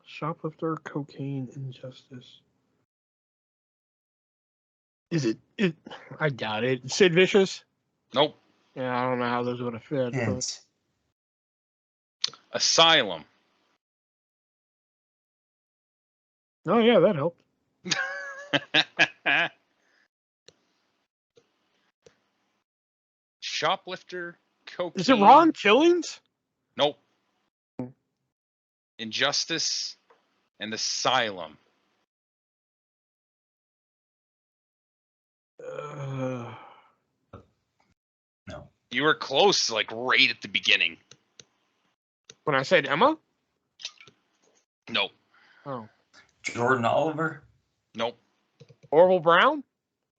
Shoplifter, cocaine, injustice. Is it? I doubt it. Sid Vicious? Nope. Yeah, I don't know how those would have fit. But... Hint. Asylum. Oh yeah, that helped. Shoplifter, cocaine. Is it Ron Killings? Nope. Injustice and Asylum. No. You were close, like right at the beginning. When I said Emma? Nope. Oh. Jordan Oliver? Nope. Orville Brown?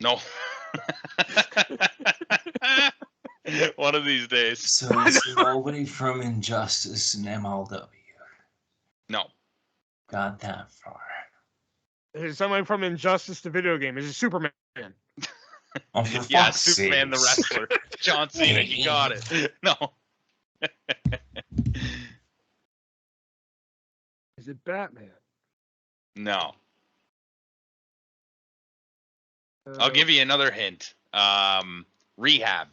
No. One of these days. So it's nobody from Injustice and MLW. No. Got that far. Is it somebody from Injustice, the video game? Is it Superman? Oh, for Yeah, fuck's Superman the sakes. wrestler. John Cena, you got it. No. Is it Batman? No. I'll give you another hint. Rehab.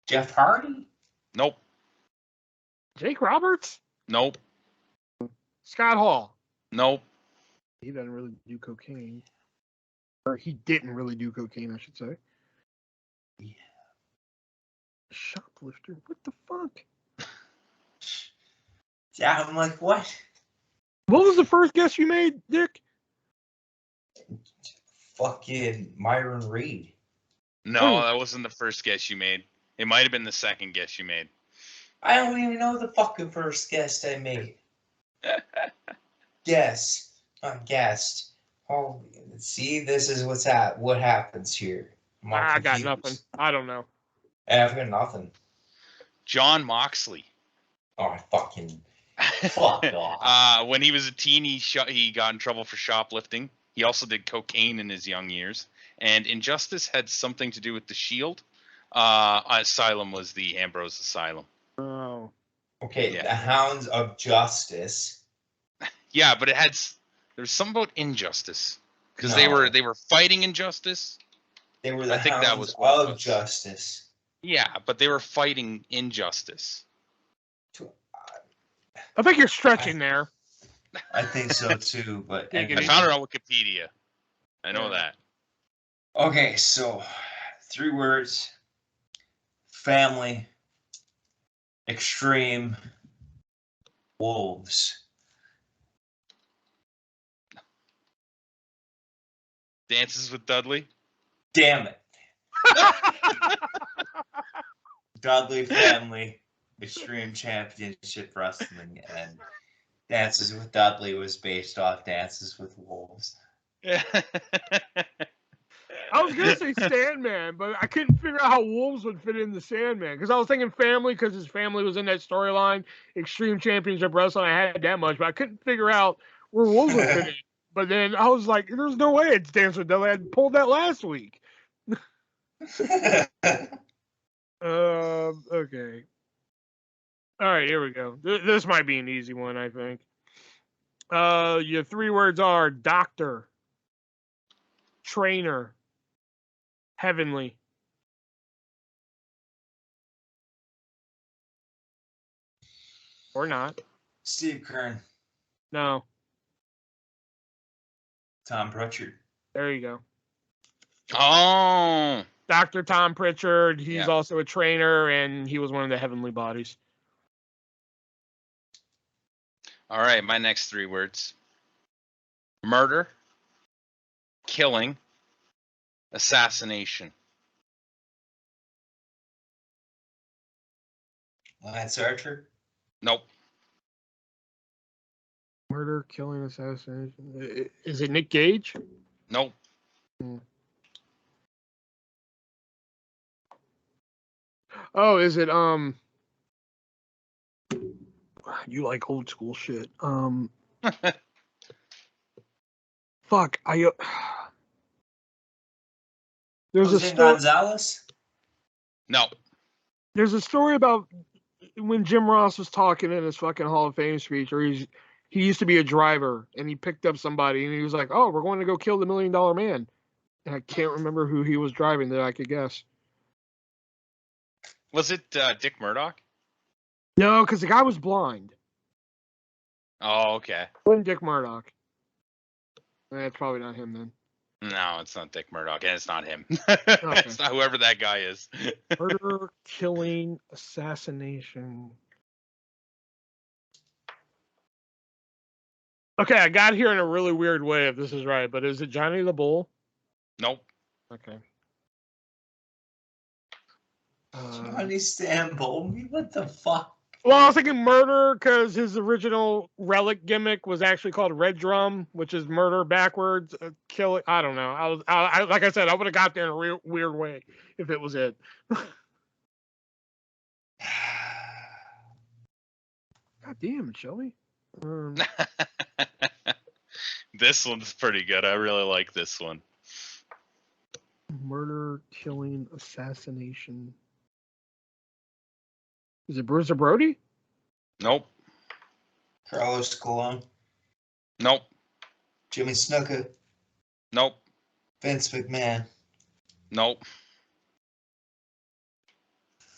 Jeff Hardy? Nope. Jake Roberts? Nope. Scott Hall? Nope. He doesn't really do cocaine. Or he didn't really do cocaine, I should say. Yeah. Shoplifter? What the fuck? Yeah, I'm like, what? What was the first guess you made, Dick? Fucking Myron Reed. No, that wasn't the first guess you made. It might have been the second guess you made. I don't even know the fucking first guess I made. Guess. Not guessed. Oh, see, this is what happens here. I got nothing. I don't know. I've got nothing. John Moxley. Oh, fucking fuck off. When he was a teen, he got in trouble for shoplifting. He also did cocaine in his young years. And Injustice had something to do with the Shield. Asylum was the Ambrose Asylum. Oh. Okay, Yeah. the Hounds of Justice. Yeah, but there's something about injustice because No. they were fighting injustice. They were the I think that Hounds was what it of was. Justice. Yeah, but they were fighting injustice. I think you're stretching there. I think so too, but Take it I easy. found it on Wikipedia. I know that. okay, so 3 words: family, extreme, wolves. Dances with Dudley. Damn it. Dudley family, Extreme Championship Wrestling, and Dances with Dudley was based off Dances with Wolves. I was gonna say Sandman, but I couldn't figure out how wolves would fit into Sandman because I was thinking family because his family was in that storyline, Extreme Championship Wrestling. I had that much, but I couldn't figure out where wolves would fit in. But then I was like, "There's no way it's Dance with Dudley." I had pulled that last week. Okay. All right, here we go. This might be an easy one, I think. Your 3 words are doctor, trainer, heavenly. Or not. Steve Kern, No. Tom Pritchard. There you go. Oh. Dr. Tom Pritchard. He's Yeah. also a trainer, and he was one of the heavenly bodies. All right, my next 3 words: murder, killing, assassination. Lance Archer. Nope. Murder, killing, assassination. Is it Nick Gage? Nope. Oh, is it you like old school shit. Fuck, there's a Jose story. Gonzalez? No. There's a story about when Jim Ross was talking in his fucking Hall of Fame speech, or he used to be a driver and he picked up somebody and he was like, "Oh, we're going to go kill the $1 Million Man," and I can't remember who he was driving that I could guess. Was it Dick Murdoch? No, because the guy was blind. Oh, okay. Wasn't Dick Murdoch? It's probably not him then. No, it's not Dick Murdoch, and it's not him. Okay. It's not whoever that guy is. Murder, killing, assassination. Okay, I got here in a really weird way, if this is right, but is it Johnny the Bull? Nope. Okay. Johnny Stamble? What the fuck? Well, I was thinking murder because his original relic gimmick was actually called Red Drum, which is murder backwards. Killing. I don't know. I like I said, I would have got there in a real weird way if it was it. God damn it, Shelby. This one's pretty good. I really like this one. Murder, killing, assassination. Is it Bruiser Brody? Nope. Carlos Colon? Nope. Jimmy Snuka? Nope. Vince McMahon? Nope.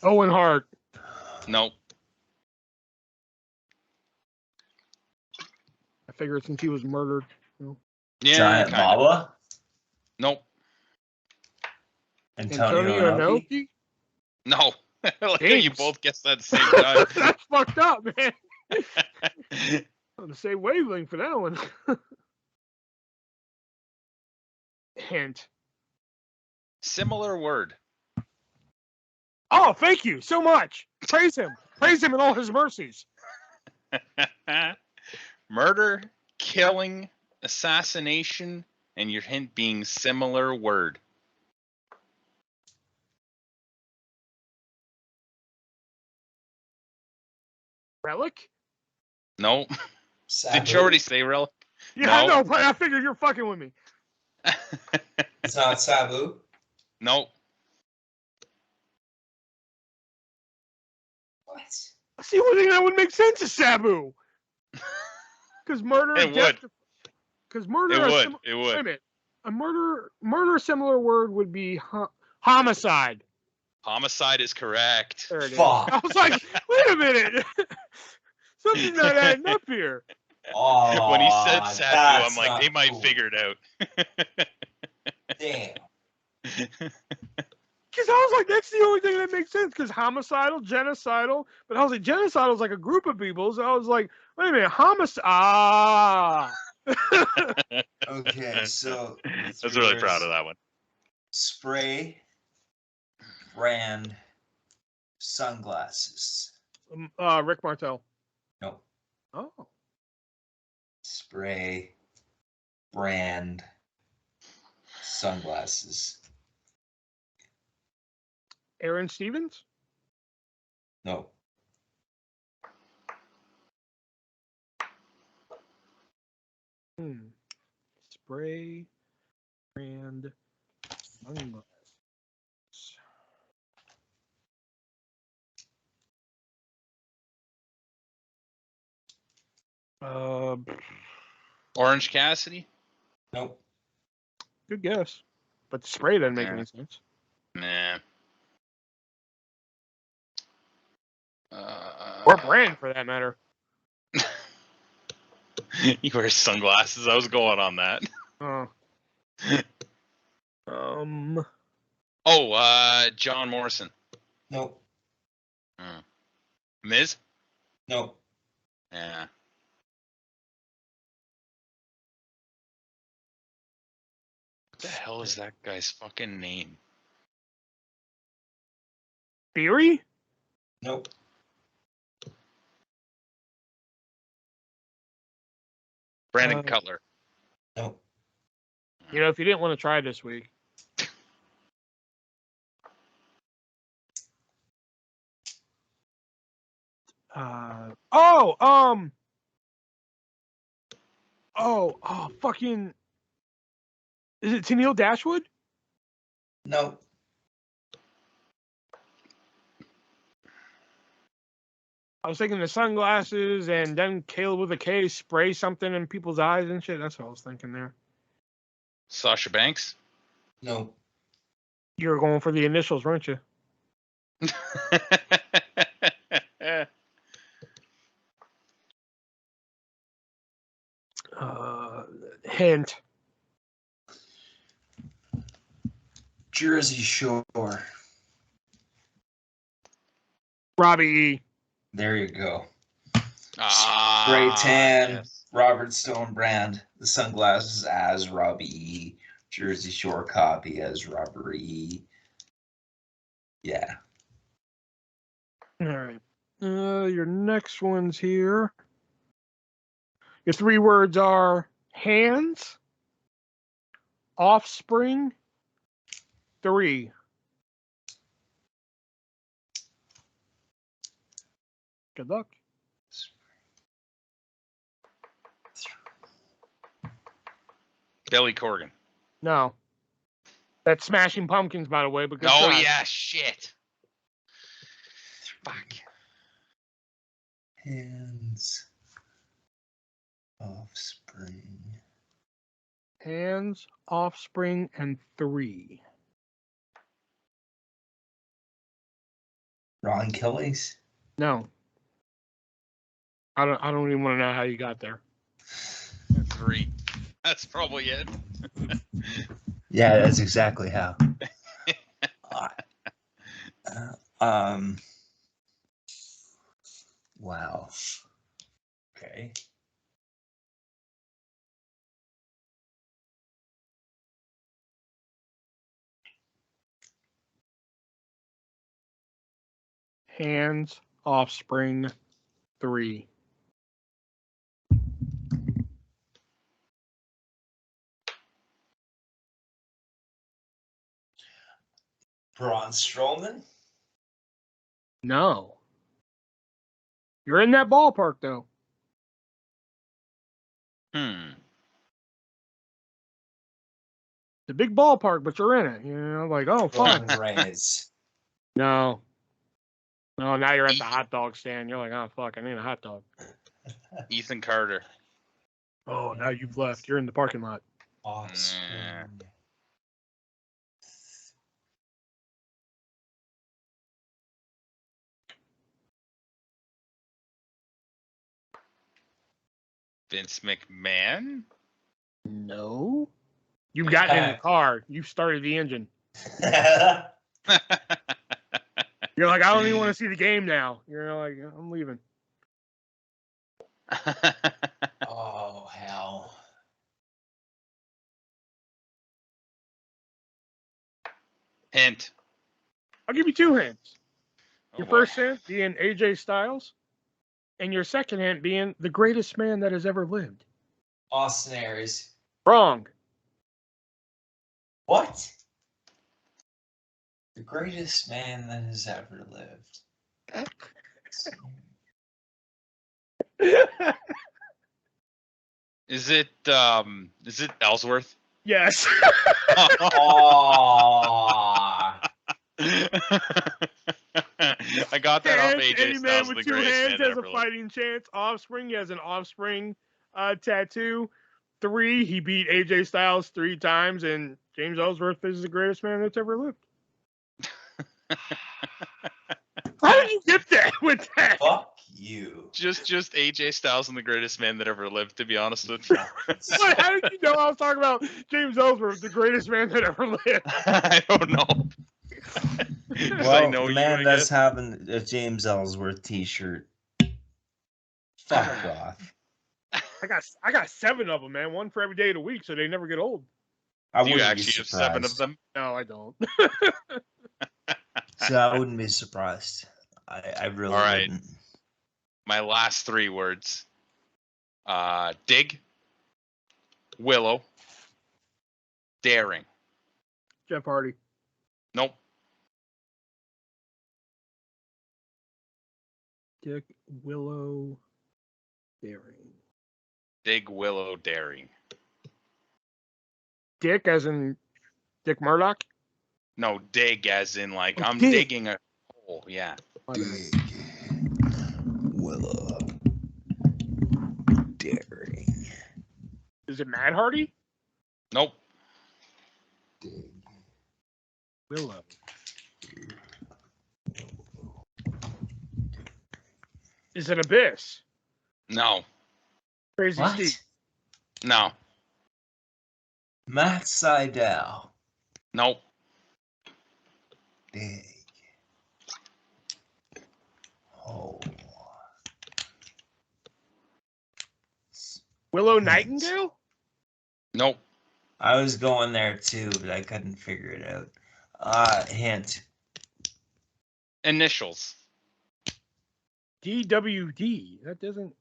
Owen Hart. Nope. I figured since he was murdered. Yeah. Giant Kind of. Baba? Nope. Antonio Inoki? No. Like how James. you both guessed that at the same time. That's fucked up, man. On the same wavelength for that one. Hint. Similar word. Oh, thank you so much. Praise him. Praise him in all his mercies. Murder, killing, assassination, and your hint being similar word. Relic? Nope. Sabu? Did you already say relic? Yeah, No. I know, but I figured you're fucking with me. It's not Sabu? Nope. What? That's the only thing that would make sense is Sabu. Because murder. It would. Because murder. It would. Wait a minute. A murder similar word would be homicide. Homicide is correct. There it is. Fuck. I was like, wait a minute. Something's not adding up here. Oh, When he said Sabu, that's I'm like, not they might cool. figure it out. Damn. Because I was like, that's the only thing that makes sense. Because homicidal, genocidal. But I was like, genocidal is like a group of people. So I was like, wait a minute, homicide. Ah. Okay, so I was really proud of that one. Spray brand sunglasses. Rick Martel. No. Oh. Spray brand sunglasses. Aaron Stevens? No. Spray brand sunglasses. Orange Cassidy? Nope. Good guess. But the spray doesn't make Yeah. any sense. Nah. Or brand, for that matter. You wear sunglasses. I was going on that. John Morrison. Nope. Miz? Nope. Yeah. What the hell is that guy's fucking name? Theory? Nope. Brandon Cutler. Nope. You know, if you didn't want to try this week. Fucking. Is it Tennille Dashwood? No. I was thinking the sunglasses and then Caleb with a K spray something in people's eyes and shit. That's what I was thinking there. Sasha Banks? No. You were going for the initials, weren't you? Hint. Jersey Shore. Robbie E. There you go. Ah, Spray tan, yes. Robert Stone brand. The sunglasses as Robbie E. Jersey Shore copy as Robert E. Yeah. All right. Your next ones here. Your 3 words are hands, offspring, 3. Good luck. Billy Corgan. No. That's Smashing Pumpkins, by the way. But good Oh, try. yeah, shit. Fuck. Hands. Offspring. Hands, offspring, and 3. Ron Kelly's. No. I don't even want to know how you got there. 3. That's probably it. Yeah, that's exactly how. Wow. Okay. Hands, offspring, 3. Braun Strowman. No. You're in that ballpark, though. Hmm. It's a big ballpark, but you're in it. You know, like, oh, fun. Roman Reigns. No. No, now you're at the hot dog stand. You're like, oh, fuck, I need a hot dog. Ethan Carter. Oh, now you've left. You're in the parking lot. Offspring. Vince McMahon? No. You've gotten in the car. You've started the engine. You're like, I don't even want to see the game now. You're like, I'm leaving. Oh, hell. Hint. I'll give you 2 hints. Oh, Your boy. first hint being AJ Styles, and your second hint being the greatest man that has ever lived. Austin Aries. Wrong. What? The greatest man that has ever lived. Is it Ellsworth? Yes. Oh. I got that off AJ Any man Styles, with the 2 greatest hands man that has a ever lived. fighting chance. Offspring, he has an offspring tattoo. 3, he beat AJ Styles 3 times, and James Ellsworth is the greatest man that's ever lived. How did you get that with that? Fuck you. Just AJ Styles and the greatest man that ever lived, to be honest with you. What? How did you know I was talking about James Ellsworth, the greatest man that ever lived? I don't know. Well, I know the you, man I that's guess. having a James Ellsworth t-shirt. Fuck off. I got 7 of them, man. 1 for every day of the week, so they never get old. Do you actually have 7 of them? No, I don't. So I wouldn't be surprised. I really All right. wouldn't. My last 3 words. Dig. Willow. Daring. Jeff Hardy. Nope. Dick Willow Daring. Dig Willow Daring. Dick as in Dick Murdoch? No, dig as in like I'm dig. digging a hole. Yeah. Dig Willow Daring. Is it Mad Hardy? Nope. Dig Willow. Is it Abyss? No. Crazy What? Steve. No. Matt Sydal. Nope. Dig. Oh. Willow Nightingale? Nope. I was going there too, but I couldn't figure it out. Hint. Initials. DWD. That doesn't.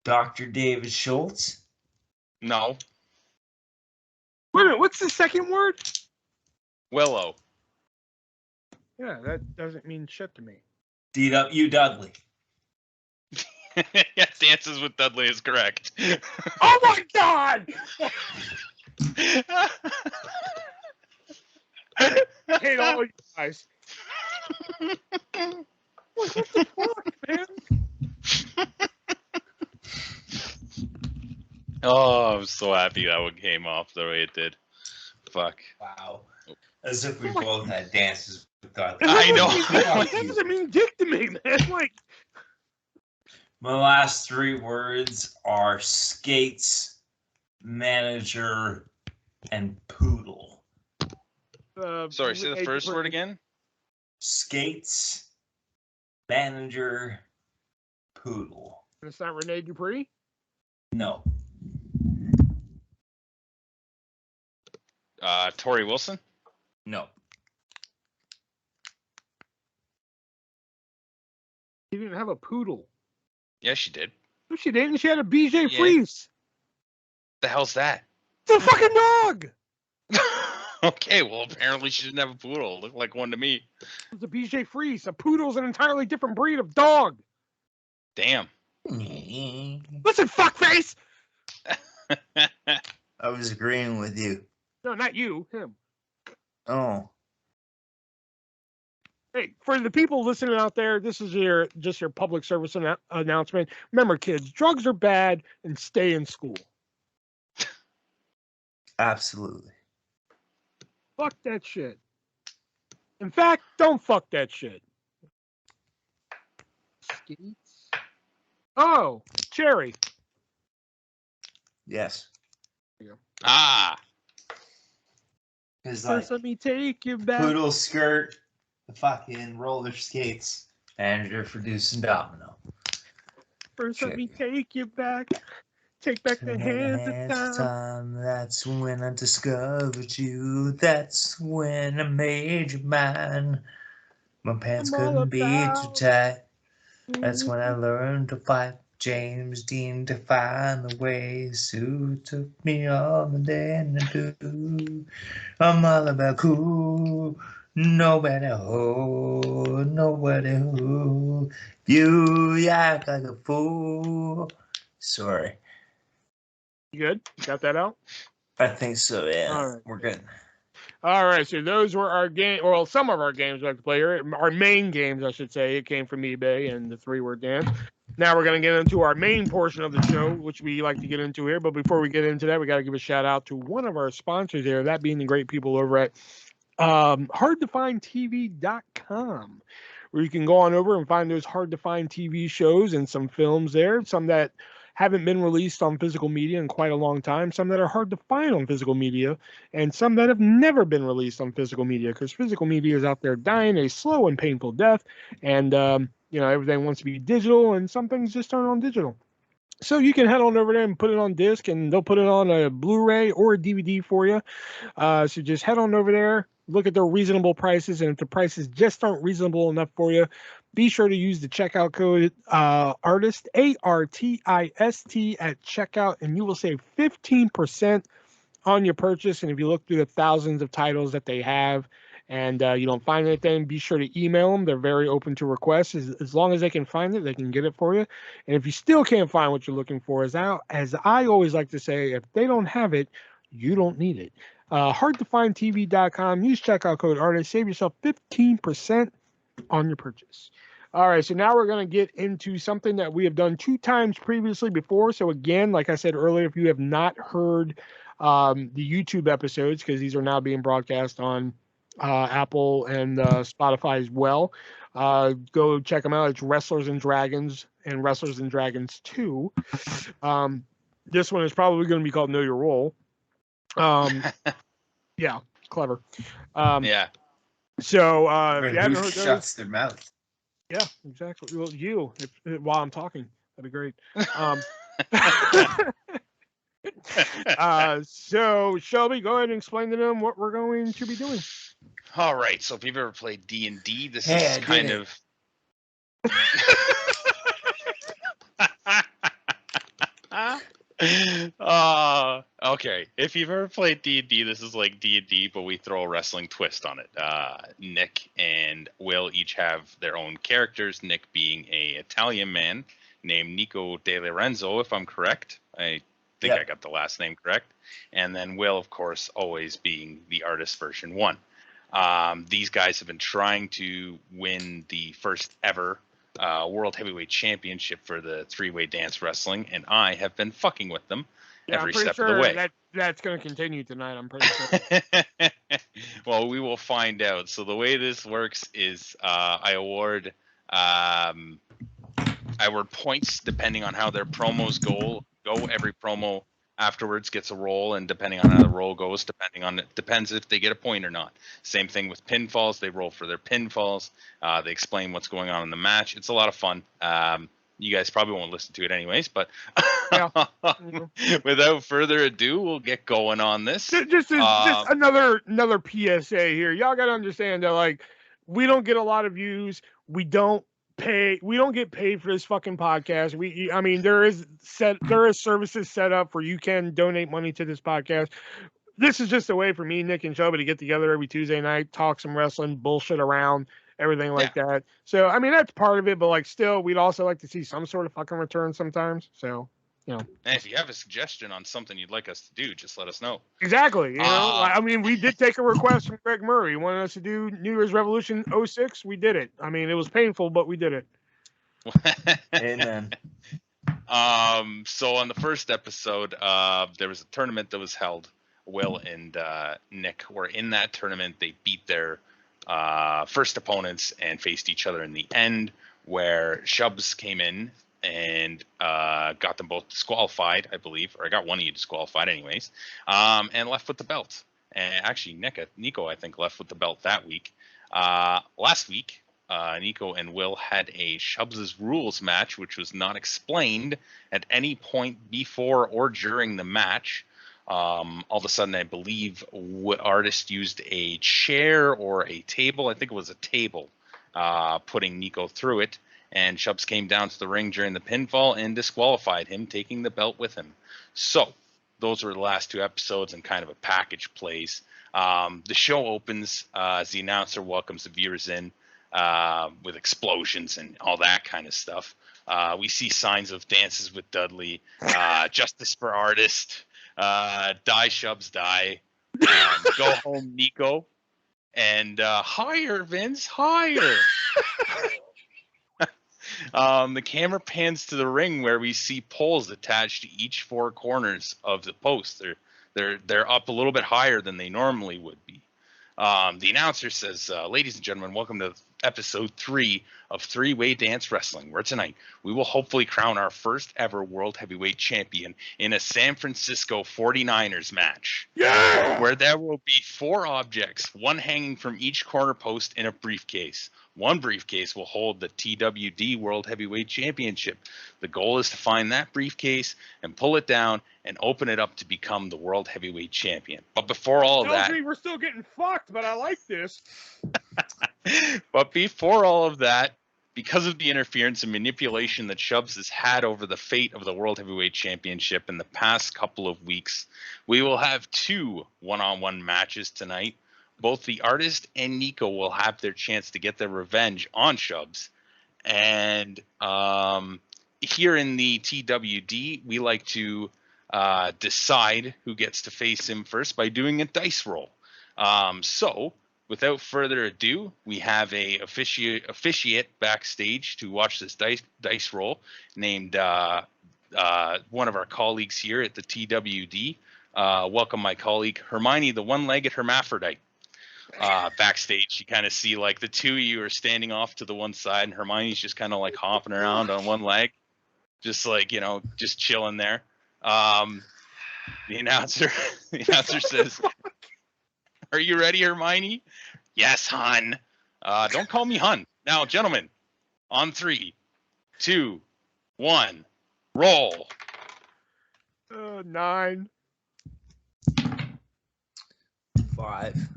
Dr. David Schultz. No. Wait a minute. What's the second word? Willow. Yeah, that doesn't mean shit to me. D.W. Dudley. Yes, Dances with Dudley is correct. Oh my God! I hate all you guys. What the fuck, man? Oh, I'm so happy that one came off the way it did. Fuck. Wow. As if we both had dances with Dudley. I know. That doesn't mean dick to me, man. Like, My last three words are skates, manager, and poodle. Sorry, say the first word again. Skates, manager, poodle. It's not Rene Dupree? No. Tori Wilson? No. He didn't have a poodle. Yes, she did. No, she didn't. She had a BJ Yeah. Fries. The hell's that? It's a fucking dog. Okay, well, apparently she didn't have a poodle. Looked like one to me. It's a BJ Fries. A poodle's an entirely different breed of dog. Damn. Listen, fuckface. I was agreeing with you. No, not you. Him. Oh. Hey, for the people listening out there, this is your public service announcement. Remember, kids, drugs are bad, and stay in school. Absolutely. Fuck that shit. In fact, don't fuck that shit. Skates? Oh, Cherry. Yes. Ah. Because First, let me take you back. poodle skirt, the fucking roller skates, manager for Deuce and Domino. First, let me take you back. Take back the hands of time. That's when I discovered you. That's when I made you mine. My pants I'm all couldn't be too about tight. That's when I learned to fight. James Dean to find the ways who took me all the day to do. I'm all about cool. Nobody hold, nobody who. You act like a fool. Sorry. You good? Got that out? I think so, yeah. All right. We're good. All right, so those were our game. Well, some of our games we like to play here. Our main games, I should say. It came from eBay and the 3-word dance. Now we're going to get into our main portion of the show, which we like to get into here. But before we get into that, we got to give a shout out to one of our sponsors here, that being the great people over at hardtofindtv.com, where you can go on over and find those hard to find TV shows and some films there, some that haven't been released on physical media in quite a long time, some that are hard to find on physical media, and some that have never been released on physical media, because physical media is out there dying a slow and painful death, and everything wants to be digital, and some things just aren't on digital. So you can head on over there and put it on disc, and they'll put it on a Blu-ray or a DVD for you. So just head on over there, look at their reasonable prices, and if the prices just aren't reasonable enough for you, be sure to use the checkout code ARTIST, ARTIST at checkout, and you will save 15% on your purchase. And if you look through the thousands of titles that they have, and you don't find anything, be sure to email them. They're very open to requests. As long as they can find it, they can get it for you. And if you still can't find what you're looking for, as I always like to say, if they don't have it, you don't need it. Hardtofindtv.com. Use checkout code artist. Save yourself 15% on your purchase. All right, so now we're going to get into something that we have done 2 times previously before. So again, like I said earlier, if you have not heard the YouTube episodes, because these are now being broadcast on Apple and Spotify as well, go check them out. It's Wrestlers and Dragons and Wrestlers and Dragons 2. This one is probably going to be called Know Your Role. Yeah, clever. Yeah. So Who shuts their mouth? Yeah, exactly. Well, while I'm talking, that'd be great. So Shelby, go ahead and explain to them what we're going to be doing. All right. So if you've ever played D&D, this Hey, is I kind did of. Okay. If you've ever played D&D, this is like D&D, but we throw a wrestling twist on it. Nick and Will each have their own characters. Nick being a Italian man named Nico De Lorenzo, if I'm correct. I think I got the last name correct. And then Will, of course, always being the ArtistVersion1. These guys have been trying to win the first ever World Heavyweight Championship for the 3-way dance wrestling, and I have been fucking with them every step of the way. That's going to continue tonight, I'm pretty sure. Well, we will find out. So the way this works is I award points depending on how their promos go. Every promo afterwards gets a roll, and depending on how the roll goes, depends if they get a point or not. Same thing with pinfalls. They roll for their pinfalls. They explain what's going on in the match. It's a lot of fun. You guys probably won't listen to it anyways, but without further ado, we'll get going on this. Just another PSA here. Y'all got to understand that, like, we don't get a lot of views. We don't get paid for this fucking podcast. There is services set up where you can donate money to this podcast. This is just a way for me, Nick, and Shelby to get together every Tuesday night, talk some wrestling, bullshit around, everything like that. So, that's part of it, but like, still, we'd also like to see some sort of fucking return sometimes. So, And if you have a suggestion on something you'd like us to do, just let us know. Exactly. We did take a request from Greg Murray. He wanted us to do New Year's Revolution 06. We did it. It was painful, but we did it. Amen. So on the first episode, there was a tournament that was held. Will and Nick were in that tournament. They beat their first opponents and faced each other in the end, where Shubs came in and got them both disqualified, I believe, or I got one of you disqualified anyways, and left with the belt. And actually, Nico, I think, left with the belt that week. Last week, Nico and Will had a Shubs' Rules match, which was not explained at any point before or during the match. All of a sudden, I believe Artist used a chair or a table. I think it was a table, putting Nico through it. And Shubs came down to the ring during the pinfall and disqualified him, taking the belt with him. So those were the last 2 episodes, and kind of a package plays. The show opens as the announcer welcomes the viewers in with explosions and all that kind of stuff. We see signs of dances with Dudley, justice for Artist, die Shubs die, go home Nico, and higher Vince, higher. The camera pans to the ring where we see poles attached to each 4 corners of the post. They're up a little bit higher than they normally would be. The announcer says, ladies and gentlemen, welcome to episode 3 of 3-Way Dance Wrestling, where tonight we will hopefully crown our first ever World Heavyweight Champion in a San Francisco 49ers match. Yeah! Where there will be 4 objects, one hanging from each corner post in a briefcase. One briefcase will hold the TWD World Heavyweight Championship. The goal is to find that briefcase and pull it down and open it up to become the World Heavyweight Champion. But before all of that... We're still getting fucked, but I like this. But before all of that, because of the interference and manipulation that Shubs has had over the fate of the World Heavyweight Championship in the past couple of weeks, we will have 2 one-on-one matches tonight. both the artist and Nico will have their chance to get their revenge on Shubs. And here in the TWD, we like to decide who gets to face him first by doing a dice roll. So, without further ado, we have a officiate backstage to watch this dice roll named one of our colleagues here at the TWD. Welcome my colleague Hermione, the one-legged hermaphrodite. Backstage, you kind of see like the two of you are standing off to the one side, and Hermione's just kind of like hopping around on one leg, just like, you know, just chilling there. The announcer says, "Are you ready, Hermione?" "Yes, hun." Don't call me hun. Now, gentlemen, on 3, 2, 1, roll. 9. 5.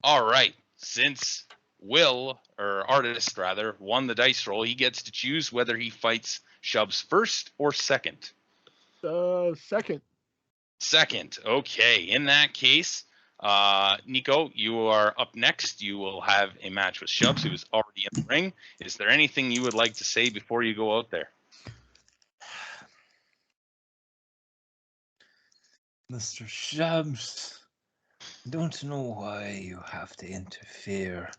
All right. Since Will, or artist rather, won the dice roll, he gets to choose whether he fights Shubs first or second. Second. Second. Okay. In that case, Nico, you are up next. You will have a match with Shubs, who is already in the ring. Is there anything you would like to say before you go out there? Mr. Shubs, I don't know why you have to interfere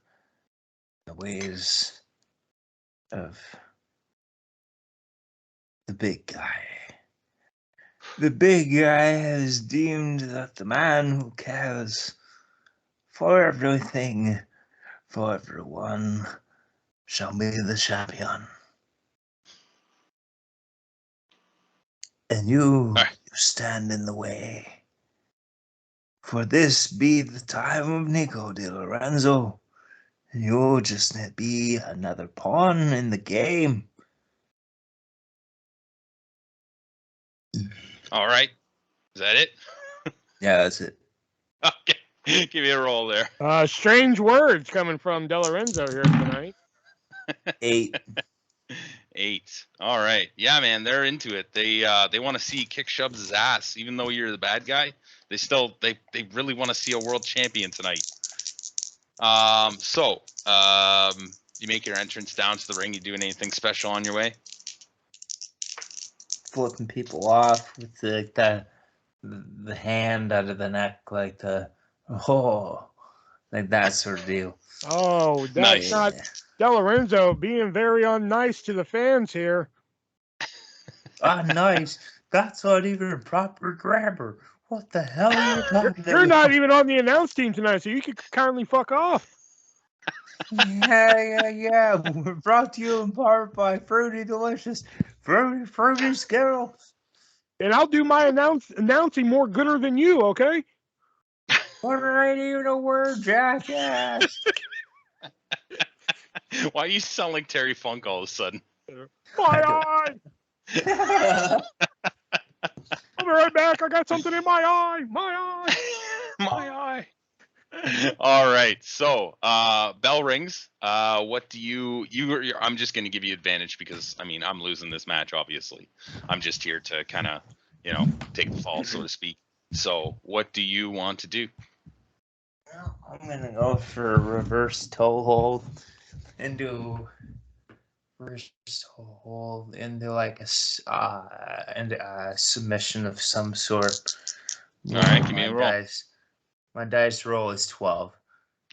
in the ways of the big guy. The big guy has deemed that the man who cares for everything, for everyone, shall be the champion. And you stand in the way. For this be the time of Nico de Lorenzo, and you'll just be another pawn in the game. All right. Is that it? Yeah, that's it. Okay. Give me a roll there. Strange words coming from De Lorenzo here tonight. 8. 8. All right. Yeah, man, they're into it. They want to see you kick Shubs' ass, even though you're the bad guy. They really want to see a world champion tonight. You make your entrance down to the ring. You doing anything special on your way? Flipping people off with the hand out of the neck, like like that sort of deal. Oh, that's Nice. not De Lorenzo being very unnice to the fans here. Nice. That's not even a proper grammar. What the hell are you talking about? You're not even on the announce team tonight, so you could kindly fuck off. Yeah. We're brought to you in part by Fruity Delicious. Fruity Skittles. And I'll do my announcing more gooder than you, okay? What ain't even a word, jackass? Why do you sound like Terry Funk all of a sudden? My eye! I'll be right back. I got something in my eye. My eye. My eye. All right. So, bell rings. What do I'm just going to give you advantage because, I mean, I'm losing this match, obviously. I'm just here to kind of, take the fall, so to speak. So, what do you want to do? Well, I'm going to go for a reverse toe hold into like a submission of some sort. All right, give me a roll. My dice roll is 12.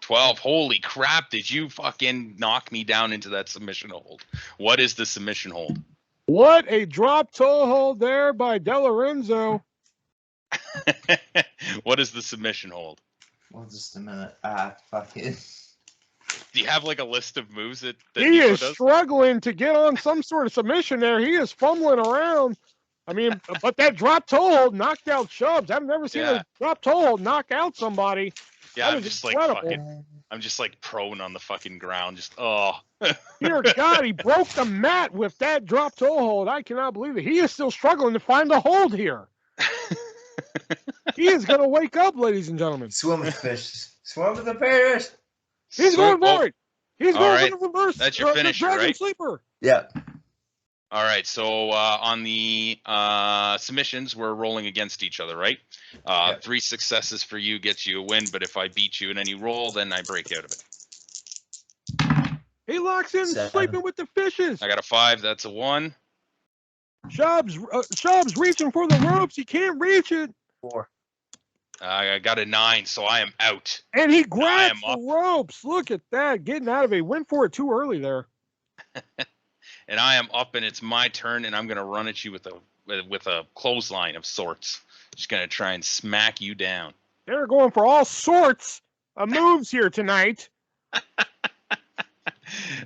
12. Holy crap! Did you fucking knock me down into that submission hold? What is the submission hold? What a drop toe hold there by De Lorenzo. What is the submission hold? Well, just a minute. Fuck it. Do you have like a list of moves that he Nico is does? Struggling to get on some sort of submission there. He is fumbling around. I mean, but that drop toe hold knocked out Shubs. I've never seen a drop toe hold knock out somebody. Yeah, that I'm just like prone on the fucking ground. Just Dear God, he broke the mat with that drop toe hold. I cannot believe it. He is still struggling to find the hold here. He is going to wake up, ladies and gentlemen. Swim with the fish. Swim with the fish. He's going for it. He's going for the reverse. That's your finisher, dragon right? sleeper. Yeah. All right, so on the submissions, we're rolling against each other, right? Yep. 3 successes for you gets you a win, but if I beat you in any roll, then I break out of it. He locks in 7. sleeping with the fishes. I got a 5, that's a 1. Shub's reaching for the ropes. He can't reach it. 4. I got a 9, so I am out. And he grabs am the ropes. Look at that. Getting out of it. Went for it too early there. And I am up, and it's my turn, and I'm going to run at you with a clothesline of sorts. Just going to try and smack you down. They're going for all sorts of moves here tonight.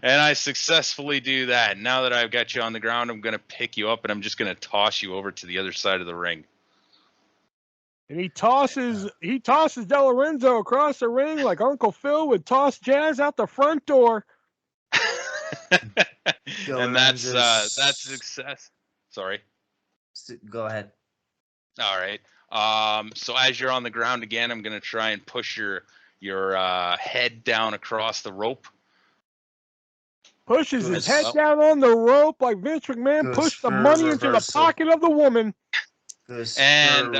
And I successfully do that. Now that I've got you on the ground, I'm going to pick you up, and I'm just going to toss you over to the other side of the ring. And he tosses De Lorenzo across the ring like Uncle Phil would toss Jazz out the front door. And that's success. Sorry. Go ahead. All right. So as you're on the ground again, I'm going to try and push your head down across the rope. Pushes his head down on the rope like Vince McMahon pushed the money into the pocket of the woman. And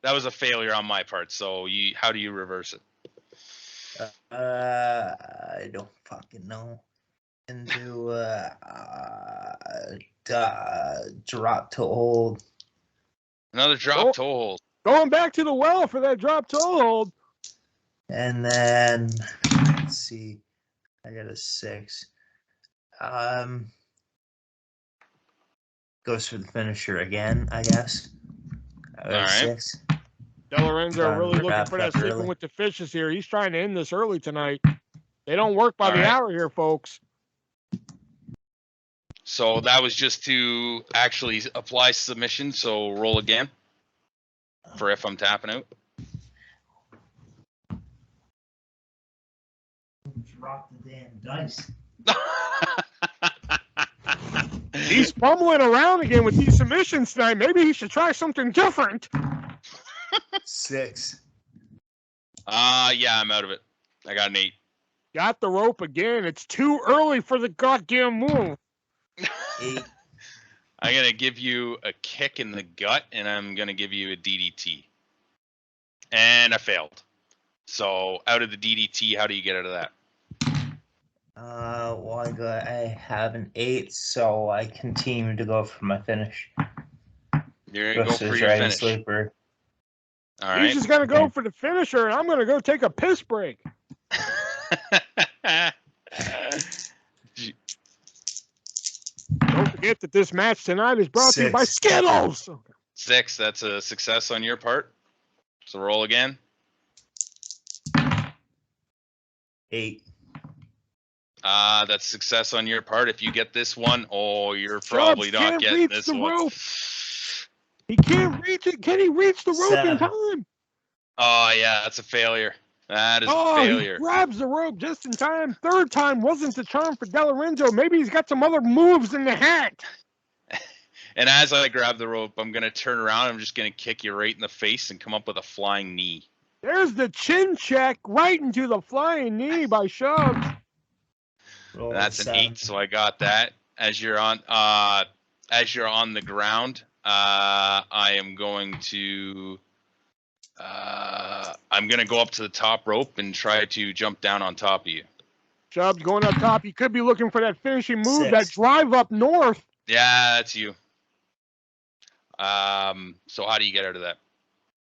that was a failure on my part. So how do you reverse it? I don't fucking know. Into drop to hold. Another drop toe hold. Going back to the well for that drop toe hold. And then let's see. I got a 6. Goes for the finisher again, I guess. I got a 6. De Lorenzo really looking for that sleeping with the fishes here. He's trying to end this early tonight. They don't work by the hour here, folks. So that was just to actually apply submission. So roll again for if I'm tapping out. Drop the damn dice. He's fumbling around again with these submissions tonight. Maybe he should try something different. 6. Yeah, I'm out of it. I got an 8. Got the rope again. It's too early for the goddamn move. 8. I'm going to give you a kick in the gut, and I'm going to give you a DDT. And I failed. So out of the DDT, how do you get out of that? Well, I have an 8, so I continue to go for my finish. You're going to go for your finish. Sleeper. All right. He's just going to go for the finisher, and I'm going to go take a piss break. Don't forget that this match tonight is brought to you by Skittles. 6, that's a success on your part. So roll again. 8. That's success on your part. If you get this one, you're probably not getting this one. Rope. He can't reach it. Can he reach the rope 7. in time? Oh, yeah, that's a failure. That is a failure. He grabs the rope just in time. Third time wasn't the charm for De Lorenzo. Maybe he's got some other moves in the hat. And as I grab the rope, I'm going to turn around. I'm just going to kick you right in the face and come up with a flying knee. There's the chin check right into the flying knee by Shove. That's an 8, so I got that. As you're on the ground, I am going to go up to the top rope and try to jump down on top of you. Chubb's going up top. He could be looking for that finishing move, that drive up north. Yeah, that's you. So how do you get out of that?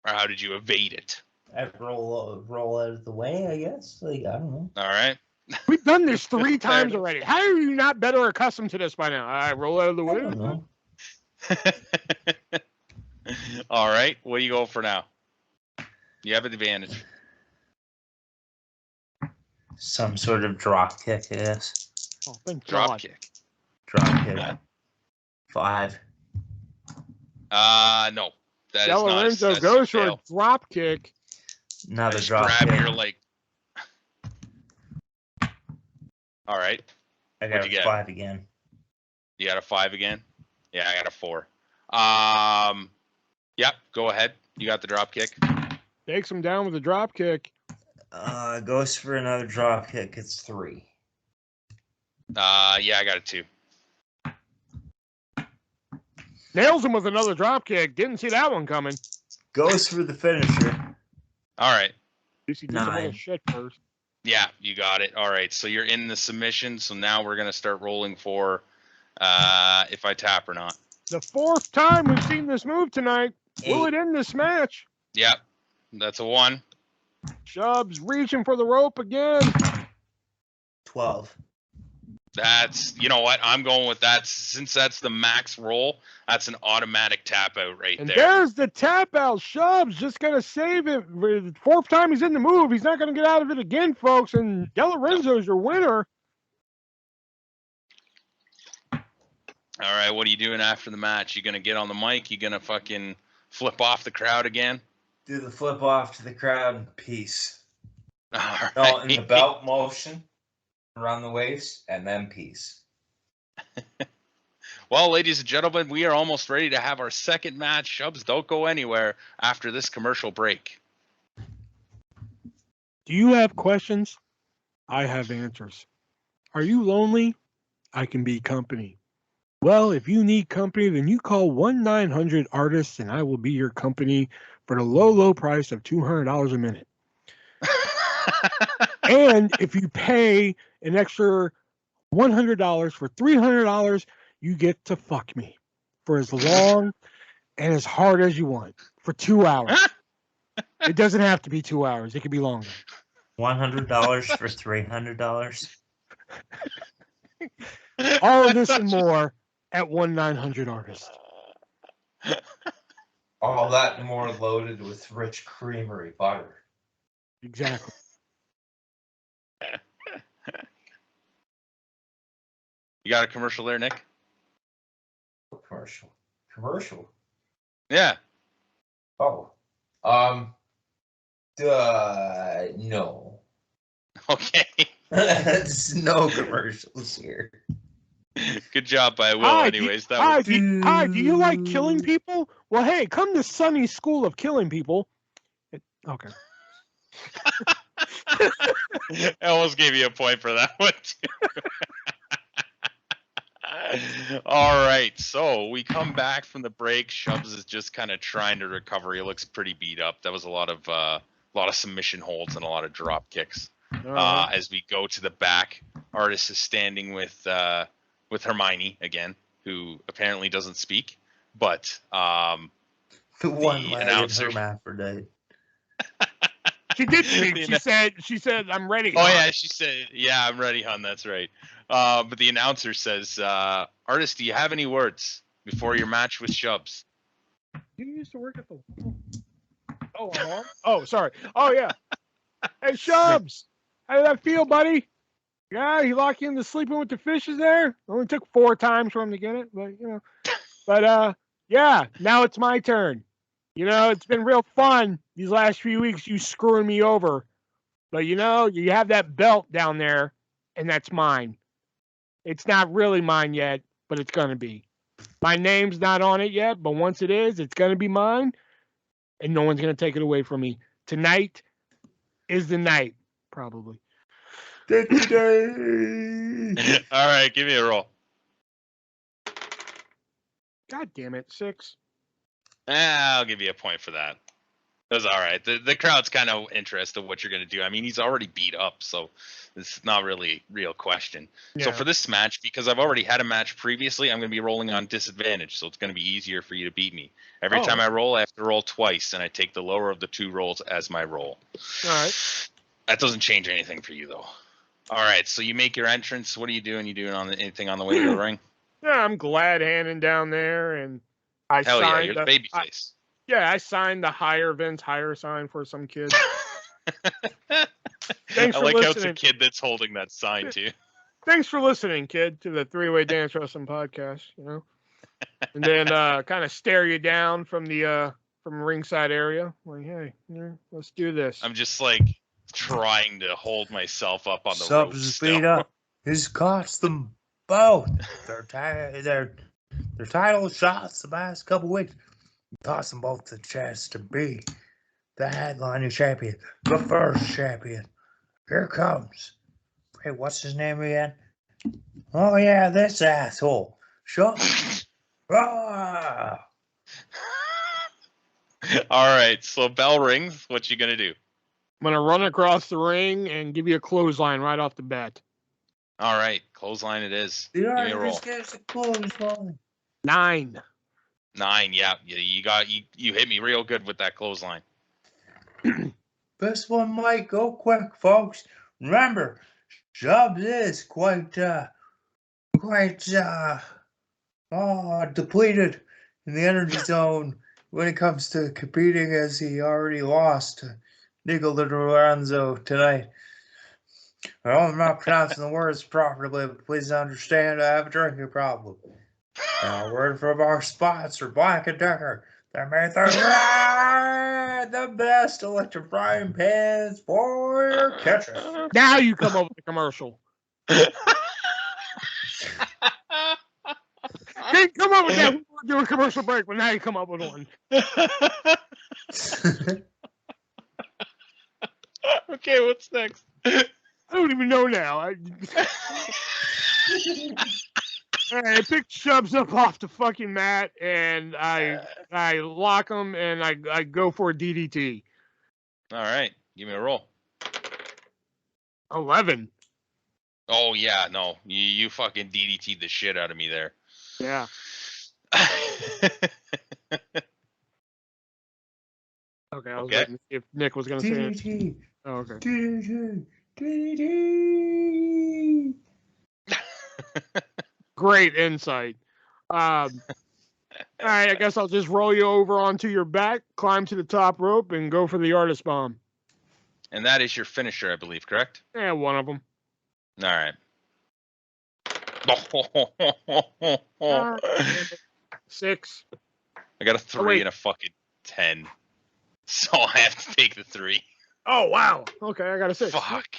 Or how did you evade it? I roll out of the way, I guess. I don't know. All right. We've done this 3 times already. How are you not better accustomed to this by now? I roll out of the way. I don't know. All right. What do you go for now? You have an advantage. Some sort of drop kick, I guess. Oh, thank God. God. Drop kick. 5. No. That De Lorenzo goes for a drop kick. Another drop kick. Grab your leg. All right. I got a 5 again. You got a 5 again? Yeah, I got a 4. Yep, go ahead. You got the drop kick. Takes him down with a drop kick. Goes for another drop kick. It's 3. Yeah, I got a 2. Nails him with another drop kick. Didn't see that one coming. Goes for the finisher. All right. At least he did some other 9. shit first. Yeah, you got it. All right. So you're in the submission. So now we're gonna start rolling for if I tap or not. The 4th time we've seen this move tonight. 8. Will it end this match? Yep. That's a 1. Chubbs reaching for the rope again. 12. That's, you know what? I'm going with that. Since that's the max roll, that's an automatic tap out right And there. there's the tap out. Chubbs just going to save it. The 4th time he's in the move. He's not going to get out of it again, folks. And De Lorenzo's your winner. All right. What are you doing after the match? You going to get on the mic? You going to fucking flip off the crowd again? Do the flip off to the crowd and peace. All right. No, in the belt motion. Around the waist, and then peace. Well, ladies and gentlemen, we are almost ready to have our second match. Chubbs, don't go anywhere after this commercial break. Do you have questions? I have answers. Are you lonely? I can be company. Well, if you need company, then you call 1-900-ARTIST and I will be your company for the low, low price of $200 a minute. And if you pay an extra $100 for $300, you get to fuck me for as long and as hard as you want for 2 hours. It doesn't have to be 2 hours. It could be longer. $100 for $300. All of this and more at 1-900-ARTIST. All that and more loaded with rich creamery butter. Exactly. You got a commercial there, Nick? Commercial? Yeah. Oh. No. Okay. There's no commercials here. Good job by Will, Hi, anyways. do you like killing people? Well, hey, come to Sunny's School of Killing People. Okay. I almost gave you a point for that one, too. All right, so we come back from the break. Chubbs is just kind of trying to recover. He looks pretty beat up. That was a lot of submission holds and a lot of drop kicks. As we go to the back, Artist is standing with Hermione again, who apparently doesn't speak, but The one-legged announcer. hermaphrodite. She did speak. She said, I'm ready. Oh, yeah, she said, yeah, I'm ready, hon. That's right. But the announcer says, Artist, do you have any words before your match with Chubbs? You used to work at the... Oh, I'm on? Oh, sorry. Oh, yeah. Hey, Chubbs, how did that feel, buddy? Yeah, he locked you into sleeping with the fishes there? Only took 4 times for him to get it, but, you know. But, yeah, now it's my turn. You know, it's been real fun these last few weeks, you screwing me over. But, you know, you have that belt down there, and that's mine. It's not really mine yet, but it's going to be. My name's not on it yet, but once it is, it's going to be mine, and no one's going to take it away from me. Tonight is the night, probably. All right, give me a roll. God damn it, 6. I'll give you a point for that. That was all right. The crowd's kind of interested in what you're going to do. I mean, he's already beat up, so it's not really a real question. Yeah. So for this match, because I've already had a match previously, I'm going to be rolling on disadvantage, so it's going to be easier for you to beat me. Every time I roll, I have to roll twice, and I take the lower of the 2 rolls as my roll. All right. That doesn't change anything for you, though. All right, so you make your entrance. What are you doing? You doing anything on the way to the ring? Yeah, I'm glad handing down there, and I Hell signed yeah, you're the baby face. I signed the Vince hire sign for some kid. Thanks I for like how it's listening. a kid that's holding that sign too. Thanks for listening, kid, to the Three-Way Dance Wrestling Podcast, you know. And then kind of stare you down from the ringside area. Like, hey, let's do this. I'm just like trying to hold myself up on the ropes. Speed up. He's cost them both their title shots the past couple weeks. Cost them both the chance to be the headliner champion, the first champion. Here comes. Hey, what's his name again? Oh yeah, this asshole. Sure. Ah! All right, so bell rings. What you gonna do? I'm gonna run across the ring and give you a clothesline right off the bat. All right, clothesline it is. The Give me a roll. artist gets a clothesline. 9. 9. Yeah, you hit me real good with that clothesline. This one might go quick, folks. Remember, Chubbs is quite depleted in the energy zone when it comes to competing, as he already lost to Nico Lorenzo tonight. Well, I'm not pronouncing the words properly, but please understand I have a drinking problem. Now, a word from our sponsor, Black & Decker. They made the best electric frying pans for your kitchen. Now you come up with a commercial. Didn't come up with that. We were doing a commercial break, but now you come up with one. Okay, what's next? I don't even know now. I pick Chubbs up off the fucking mat, and I lock him, and I go for a DDT. All right, give me a roll. 11. Oh yeah, no, you fucking DDT'd the shit out of me there. Yeah. Okay, I was waiting to see if Nick was going to say it. DDT. Oh, okay. DDT. DDT. Great insight. All right, I guess I'll just roll you over onto your back, climb to the top rope, and go for the artist bomb. And that is your finisher, I believe, correct? Yeah, one of them. All right. 6. I got a 3 wait. and a fucking 10. So I have to take the 3. Oh, wow. Okay, I got a 6. Fuck.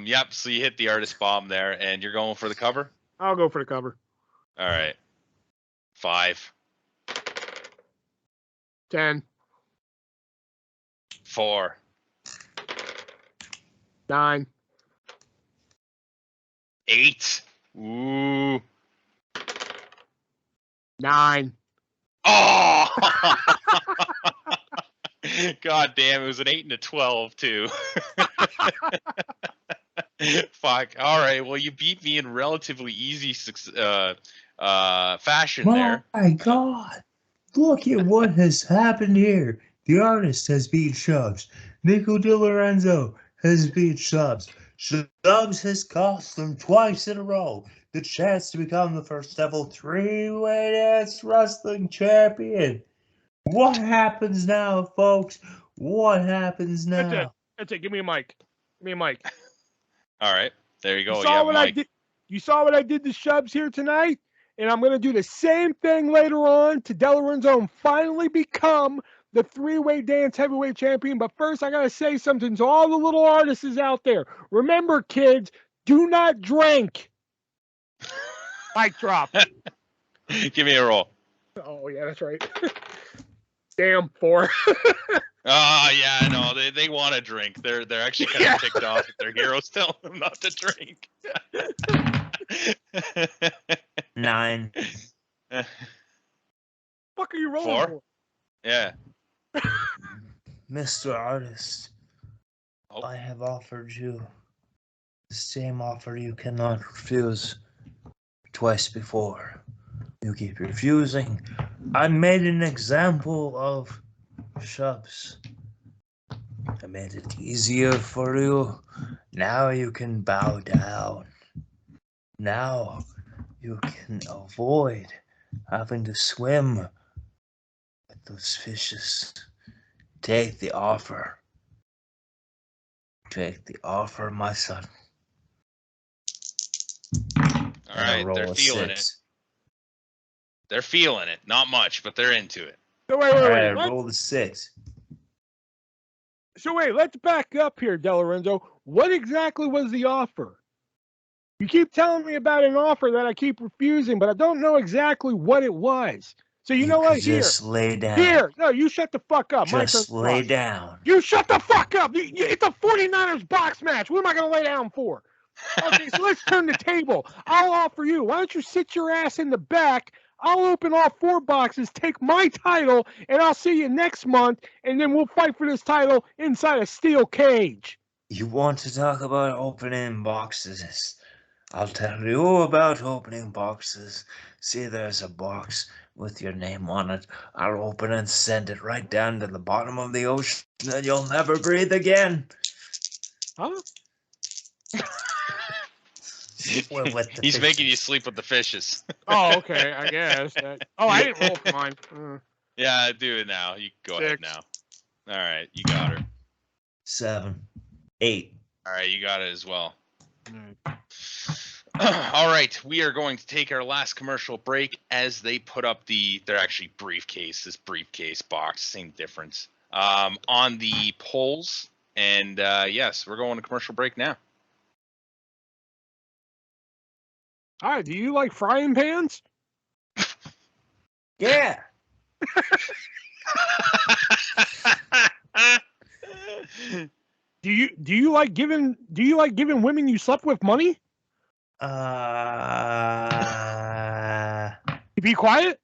Yep, so you hit the artist bomb there, and you're going for the cover? I'll go for the cover. All right. 5. 10. 4. 9. 8. Ooh. 9. Oh! God damn, it was an 8 and a 12 too. Fuck. All right. Well, you beat me in relatively easy fashion there. My God. Look at what has happened here. The artist has beat Chubbs. Nico DiLorenzo has beat Chubbs. Chubbs has cost them twice in a row the chance to become the first ever three-way dance wrestling champion. What happens now, folks? What happens now? That's it. Give me a mic. Give me a mic. All right. There you go. You saw what Mike. I did. You saw what I did to Chubbs here tonight, and I'm going to do the same thing later on to DeLorenzo and finally become the three-way dance heavyweight champion. But first, I got to say something to all the little artists out there. Remember, kids, do not drink. Mic drop. Give me a roll. Oh, yeah, that's right. Damn, 4. Oh, yeah, no, they want to drink. They're actually kind of ticked off at their heroes telling them not to drink. 9. Fuck are you rolling 4? for? Yeah. Mr. Artist, Oh. I have offered you the same offer you cannot refuse. Twice before. You keep refusing. I made an example of Chubbs. I made it easier for you. Now you can bow down. Now you can avoid having to swim with those fishes. Take the offer. Take the offer, my son. All right, they're feeling it. They're feeling it. Not much, but they're into it. So wait. Roll the 6. So wait, let's back up here, DeLorenzo. What exactly was the offer? You keep telling me about an offer that I keep refusing, but I don't know exactly what it was. So you know what? Just lay down. Here. No, you shut the fuck up. Just lay down. You shut the fuck up. It's a 49ers box match. What am I going to lay down for? Okay, so let's turn the table. I'll offer you. Why don't you sit your ass in the back? I'll open all 4 boxes, take my title, and I'll see you next month, and then we'll fight for this title inside a steel cage. You want to talk about opening boxes? I'll tell you about opening boxes. See, there's a box with your name on it. I'll open and send it right down to the bottom of the ocean, and you'll never breathe again. Huh? Swim with the He's making you fishes. sleep with the fishes. Oh, okay, I guess. I didn't roll for mine. Yeah, do it now. You go ahead 6. now. All right, you got her. 7, 8. All right, you got it as well. Right. All right, we are going to take our last commercial break as they put up they're actually briefcase box, same difference, on the polls. And yes, we're going to commercial break now. Hi, do you like frying pans? Yeah. Do you like giving women you slept with money? Be quiet.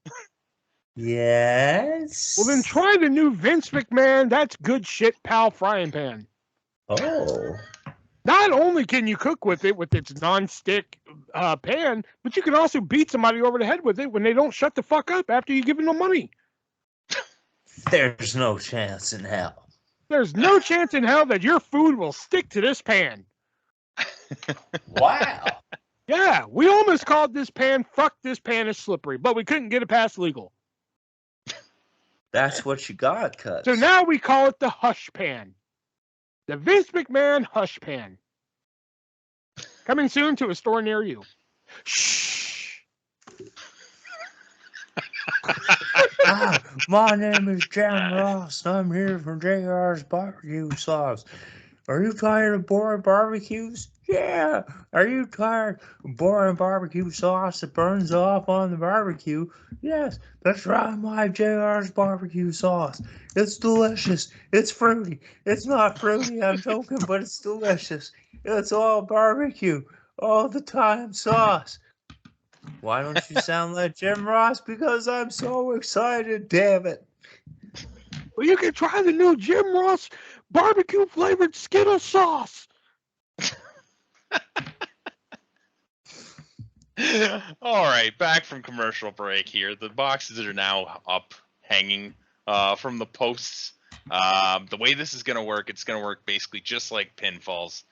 Yes. Well, then try the new Vince McMahon That's Good Shit Pal frying pan. Oh. Not only can you cook with it with its non-stick pan, but you can also beat somebody over the head with it when they don't shut the fuck up after you give them the money. There's no chance in hell. There's no chance in hell that your food will stick to this pan. Wow. Yeah, we almost called this pan "Fuck This Pan is Slippery," but we couldn't get it past legal. That's what you got, cuz. So now we call it the Hush Pan. The Vince McMahon Hush Pan. Coming soon to a store near you. Shh. My name is Jim Ross. I'm here from JR's Barbecue Sauce. Are you tired of boring barbecues? Yeah. Are you tired of boring barbecue sauce that burns off on the barbecue? Yes. That's right, my JR's Barbecue Sauce. It's delicious. It's fruity. It's not fruity, I'm joking, but it's delicious. It's all barbecue. All the time sauce. Why don't you sound like Jim Ross? Because I'm so excited, damn it. Well, you can try the new Jim Ross barbecue flavored Skittles sauce. All right, back from commercial break here. The boxes are now up, hanging from the posts. The way this is going to work, it's going to work basically just like pinfalls.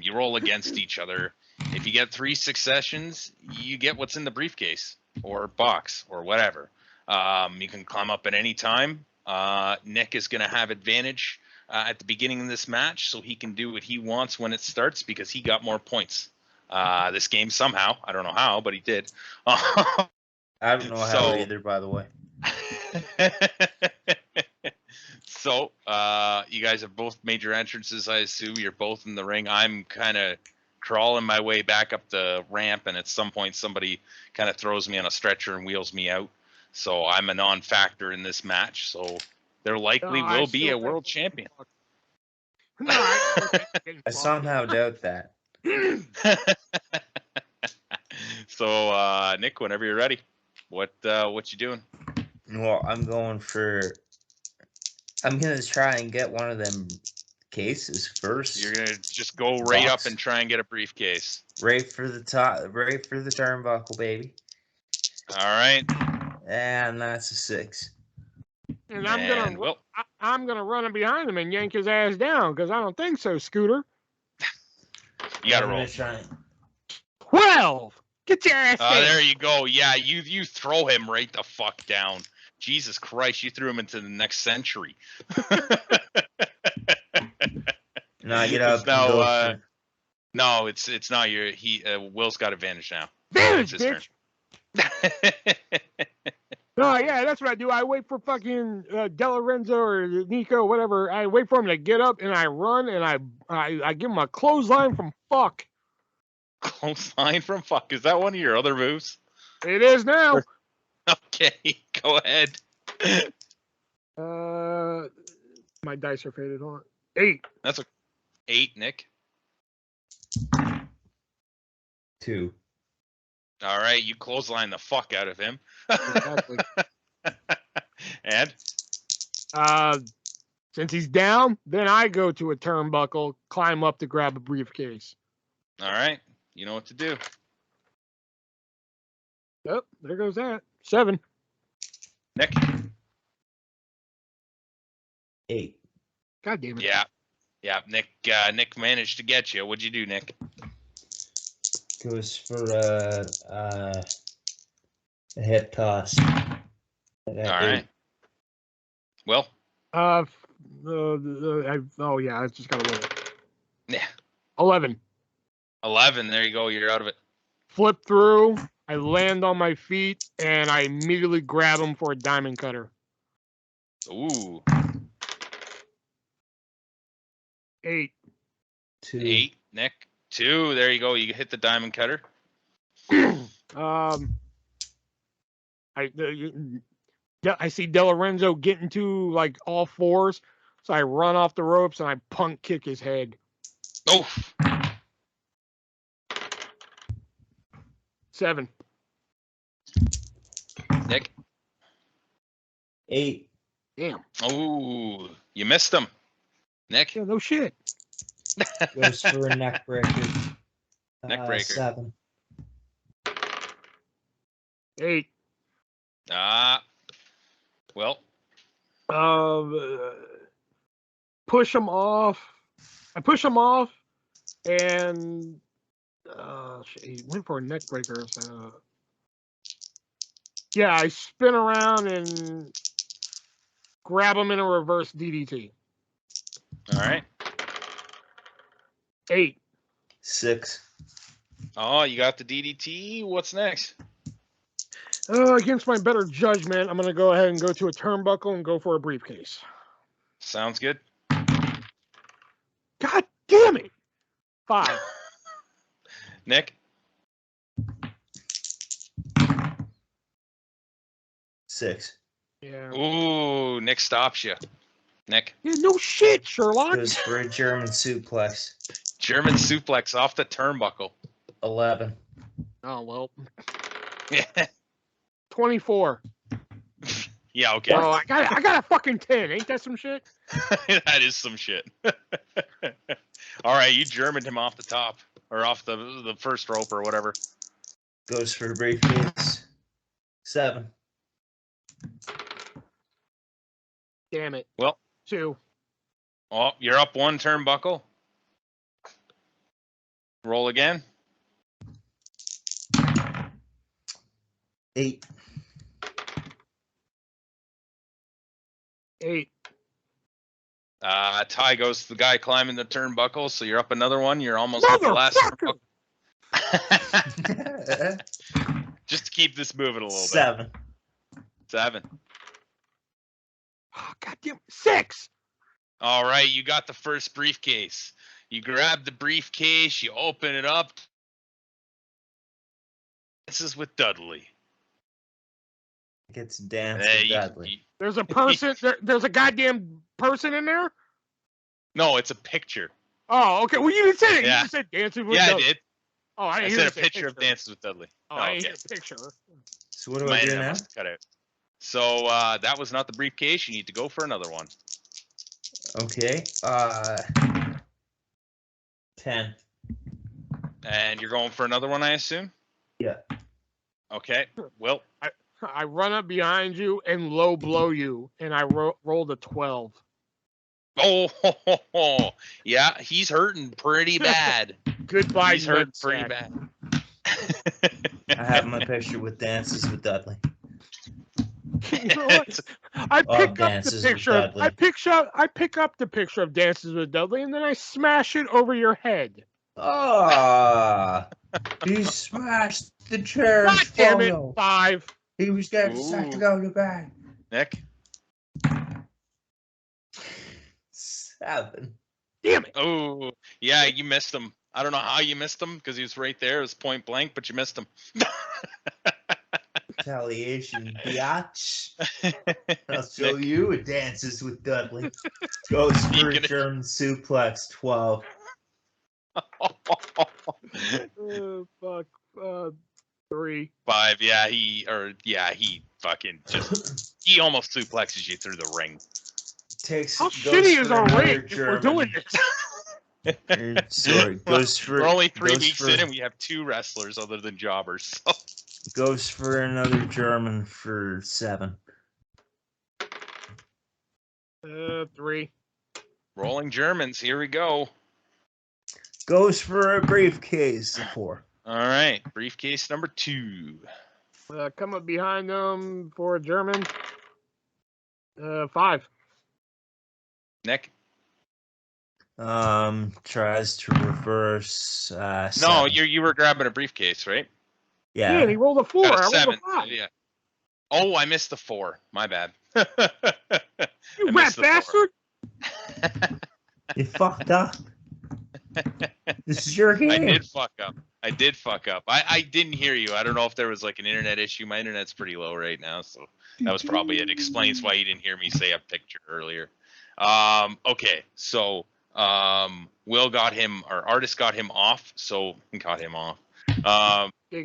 You roll against each other. If you get 3 successions, you get what's in the briefcase or box or whatever. You can climb up at any time. Nick is going to have advantage at the beginning of this match, so he can do what he wants when it starts because he got more points this game somehow. I don't know how, but he did. I don't know how either, by the way. So, you guys have both made your entrances, I assume. You're both in the ring. I'm kind of crawling my way back up the ramp, and at some point somebody kind of throws me on a stretcher and wheels me out. So I'm a non-factor in this match. So there likely will be a world champion. No, I somehow doubt that. So, Nick, whenever you're ready, what you doing? Well, I'm going to try and get one of them cases first. You're gonna just go right up and try and get a briefcase. Right for the top, right for the turnbuckle, baby. All right. And that's a 6. And I'm gonna run him behind him and yank his ass down because I don't think so, Scooter. You gotta roll. 12. Get your ass down. There you go. Yeah, you throw him right the fuck down. Jesus Christ, you threw him into the next century. Now get up. No, it's not your. Will's got advantage now. Advantage, bitch. No, yeah, that's what I do. I wait for fucking DeLorenzo or Nico, whatever. I wait for him to get up, and I run, and I give him a clothesline from fuck. Clothesline from fuck? Is that one of your other moves? It is now. Okay, go ahead. My dice are faded on. 8. That's a 8, Nick. 2. All right, you clothesline the fuck out of him. Exactly. And Since he's down, then I go to a turnbuckle, climb up to grab a briefcase. all right, you know what to do. Yep, there goes that. 7. Nick. 8. God damn it. Yeah. Nick managed to get you. What'd you do, Nick? Goes for a hip toss. All right. Well. I just gotta roll it. Yeah. 11. 11. There you go. You're out of it. Flip through. I land on my feet and I immediately grab him for a diamond cutter. Ooh. 8. 2. 8. Nick. 2. There you go. You hit the diamond cutter. I see De Lorenzo getting to like all fours, so I run off the ropes and I punk kick his head. Oh. 7. Nick. 8. Damn. Oh, you missed him. Nick. Yeah, no shit. Goes for a neck breaker. Neck breaker. 7. 8. Well. Push him off. I push him off, and he went for a neck breaker. So, yeah, I spin around and grab him in a reverse DDT. All right. 8. 6. Oh, you got the DDT. What's next? Against my better judgment, I'm going to go ahead and go to a turnbuckle and go for a briefcase. Sounds good. God damn it! 5. Nick. 6. Yeah. Ooh, Nick stops you. Nick. Yeah, no shit, Sherlock. Goes for a German suplex. German suplex off the turnbuckle. 11. Oh, well. Yeah. 24. Yeah, okay. Oh, I got a fucking 10. Ain't that some shit? That is some shit. All right, you Germaned him off the top. Or off the first rope or whatever. Goes for a briefcase. 7. Damn it. Well. 2. Oh, you're up 1 turnbuckle. Roll again. 8. 8. Tie goes to the guy climbing the turnbuckle, so you're up another one. You're almost at the last turnbuckle. Just to keep this moving a little 7. bit. 7. Oh, God damn. 6. All right, you got the first briefcase. You grab the briefcase, you open it up. This is with Dudley. Gets danced with Dudley. There's a person. There's a goddamn person in there. No, it's a picture. Oh, okay. Well, you didn't say it. Yeah. You just said dancing with Yeah, Dudley. I did. Oh, I I didn't hear said you a say picture of Dances with Dudley. Oh, I didn't hear a picture. So what do My I do internet now? must have cut out. So that was not the briefcase. You need to go for another one. Okay. 10. And you're going for another one, I assume? Yeah. Okay. Well, I run up behind you and low blow you, and I rolled a 12. oh, yeah, he's hurting pretty bad. Goodbye, He's hurting pretty bad. I have my picture with Dances with Dudley. You know what? I pick up the picture. I pick up the picture of Dances with Dudley, and then I smash it over your head. Ah, he smashed the chair. God damn it! 5. He was getting set to go to bed. Nick? 7. Damn it! Oh, yeah, you missed him. I don't know how you missed him because he was right there. It was point blank, but you missed him. Retaliation, biatch. I'll show you a Dances with Dudley. Goes for a German suplex. 12. Oh, fuck. 5. Yeah, he fucking just he almost suplexes you through the ring. How shitty is our ring if we're doing this? Sorry, goes for. We're only 3 weeks in, and we have 2 wrestlers other than jobbers. So. Goes for another German for 7. 3. Rolling Germans. Here we go. Goes for a briefcase. 4. All right, briefcase number 2. Coming behind them for a German. 5. Nick. Tries to reverse. No, 7. you were grabbing a briefcase, right? Yeah. Yeah, he rolled a 4. Got a I rolled 7. a 5. Yeah. Oh, I missed the 4. My bad. You rat bastard! You fucked up. This is your game. I did fuck up. I didn't hear you. I don't know if there was like an internet issue. My internet's pretty low right now, so that was probably it. Explains why you didn't hear me say a picture earlier. Okay, so Will got him, or Artist got him off, so got him off.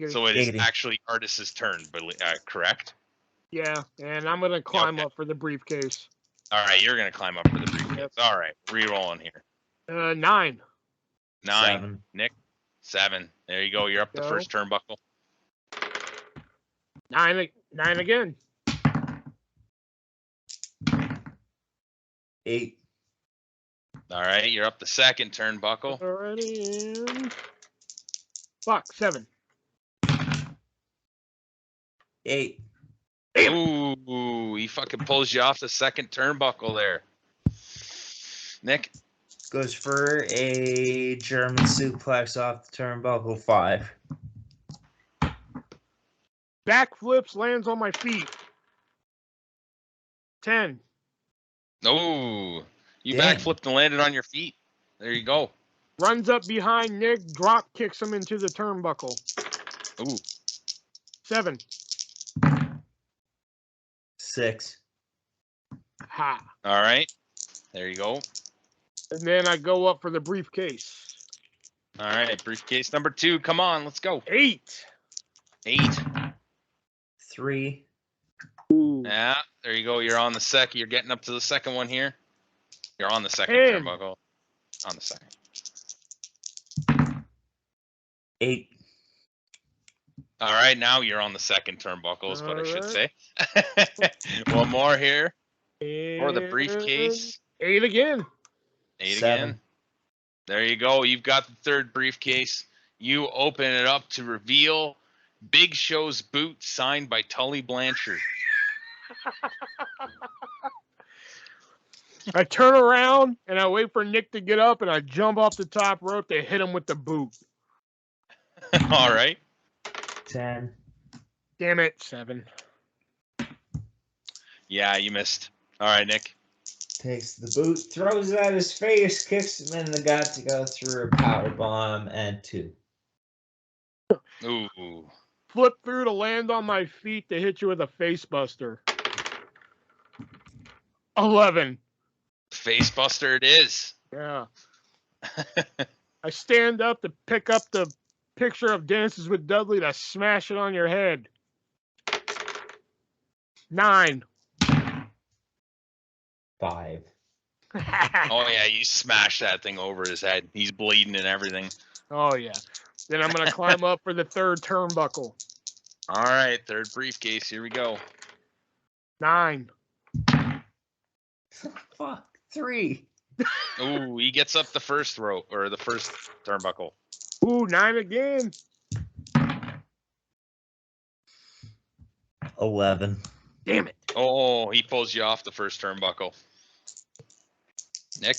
So it is actually Artist's turn, but correct? Yeah, and I'm gonna climb up for the briefcase. All right, you're gonna climb up for the briefcase. Yep. All right, re-rolling here. 9. 9. 7. Nick. 7. There you go. You're up the first turnbuckle. 9 again. 8. All right, you're up the second turnbuckle. Alrighty, and 7. 8. Ooh, he fucking pulls you off the second turnbuckle there. Nick. Goes for a German suplex off the turnbuckle. 5. Backflips, lands on my feet. 10. Oh, you backflipped and landed on your feet. There you go. Runs up behind Nick, drop kicks him into the turnbuckle. Ooh. 7. 6. Ha. All right. There you go. And then I go up for the briefcase. All right, briefcase number 2. Come on, let's go. 8. 8. 3. Ooh. Yeah, there you go. You're on the second. You're getting up to the second one here. You're on the second 10. turnbuckle. On the second. 8. All right, now you're on the second turnbuckle is what I should say. Right. One more here And for the briefcase. 8 again. 8 7. again. There you go. You've got the third briefcase. You open it up to reveal Big Show's boot signed by Tully Blanchard. I turn around and I wait for Nick to get up and I jump off the top rope to hit him with the boot. All right. 10. Damn it, 7. Yeah, you missed. All right, Nick. Takes the boot, throws it at his face, kicks him in the gut to go through a power bomb, and 2. Ooh. Flip through to land on my feet to hit you with a face buster. 11. Face buster it is. Yeah. I stand up to pick up the picture of Dances with Dudley to smash it on your head. 9. 5. Oh, yeah, you smashed that thing over his head. He's bleeding and everything. Oh, yeah. Then I'm going to climb up for the third turnbuckle. All right, third briefcase. Here we go. 9. Fuck. 3. Ooh, he gets up the first rope, or the first turnbuckle. Ooh, 9 again. 11. Damn it. Oh, he pulls you off the first turnbuckle. Nick?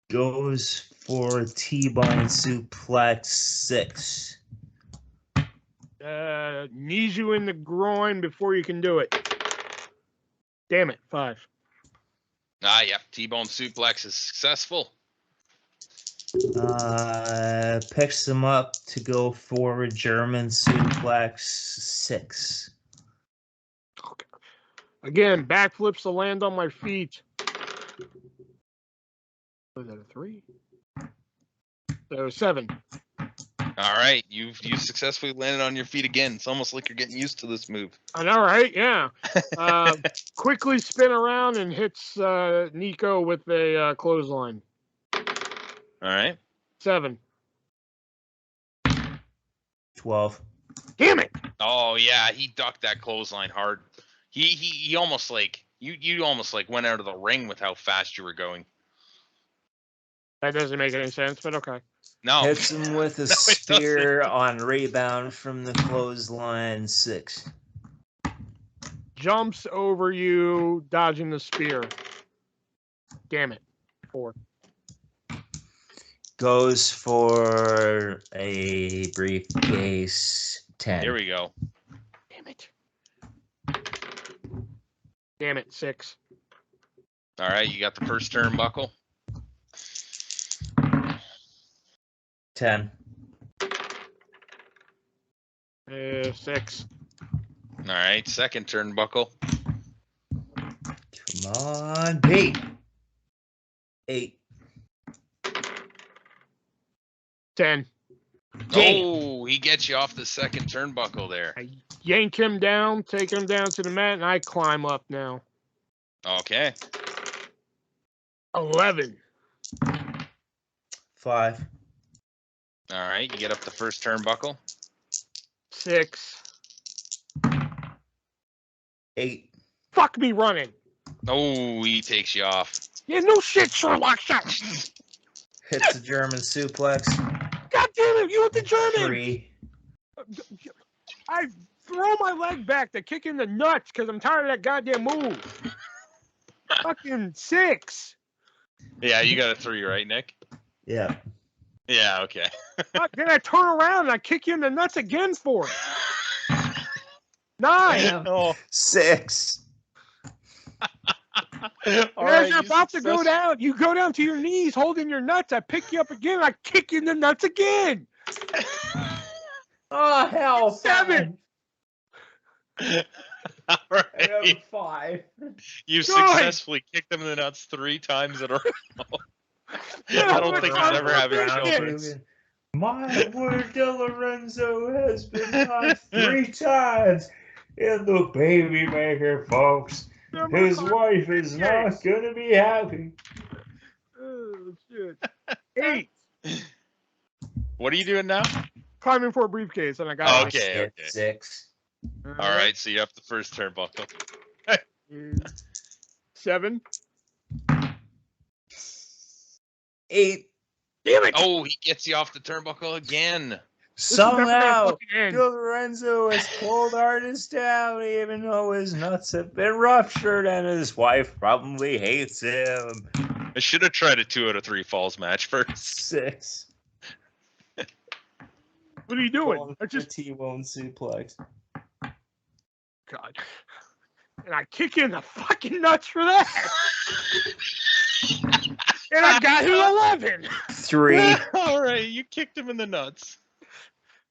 Goes for T-bone suplex. 6. Knees you in the groin before you can do it. Damn it. 5. Ah, yep. T-bone suplex is successful. Picks him up to go for a German suplex. 6. Okay. Again, backflips to land on my feet. Was that a 3? So 7. All right, you successfully landed on your feet again. It's almost like you're getting used to this move. I know, right? Yeah. Quickly spin around and hits Nico with a clothesline. All right. 7. 12. Damn it! Oh yeah, he ducked that clothesline hard. He almost like you almost like went out of the ring with how fast you were going. That doesn't make any sense, but okay. No. Hits him with a spear on rebound from the clothesline. 6. Jumps over you, dodging the spear. Damn it. 4. Goes for a briefcase. 10. Here we go. Damn it. Damn it. 6. All right, you got the first turnbuckle. 10. 6. All right, second turnbuckle. Come on, Pete. 8. 10. Oh, he gets you off the second turnbuckle there. I yank him down, take him down to the mat, and I climb up now. Okay. 11. 5. All right, you get up the first turnbuckle. 6. 8. Fuck me running. Oh, he takes you off. Yeah, no shit, Sherlock shot. Hits a German suplex. God damn it, you with the German. 3. I throw my leg back to kick in the nuts because I'm tired of that goddamn move. Fucking 6. Yeah, you got a 3, right, Nick? Yeah. Yeah, okay. Then I turn around and I kick you in the nuts again for it. 9. Oh. 6. As you're about to go down, you go down to your knees holding your nuts. I pick you up again. I kick you in the nuts again. Oh, hell. 7. All right. 5. You Go ahead. successfully kicked them in the nuts 3 times in a row. Yeah, I don't think you ever have your children's. My word, De Lorenzo has been knocked 3 times in the baby maker, folks. His wife is not going to be happy. Oh, shit. 8. What are you doing now? Climbing for a briefcase, and I got it. Okay. 6. All right, so you have the first turnbuckle. 7. 8. Damn it! Oh, he gets you off the turnbuckle again. Somehow, De Lorenzo has pulled artist down, even though his nuts have been ruptured, and his wife probably hates him. I should have tried a 2 out of 3 falls match first. 6. What are you doing? I just T-bone suplex. God. And I kick you in the fucking nuts for that. And I got him 11. 3. All right, you kicked him in the nuts.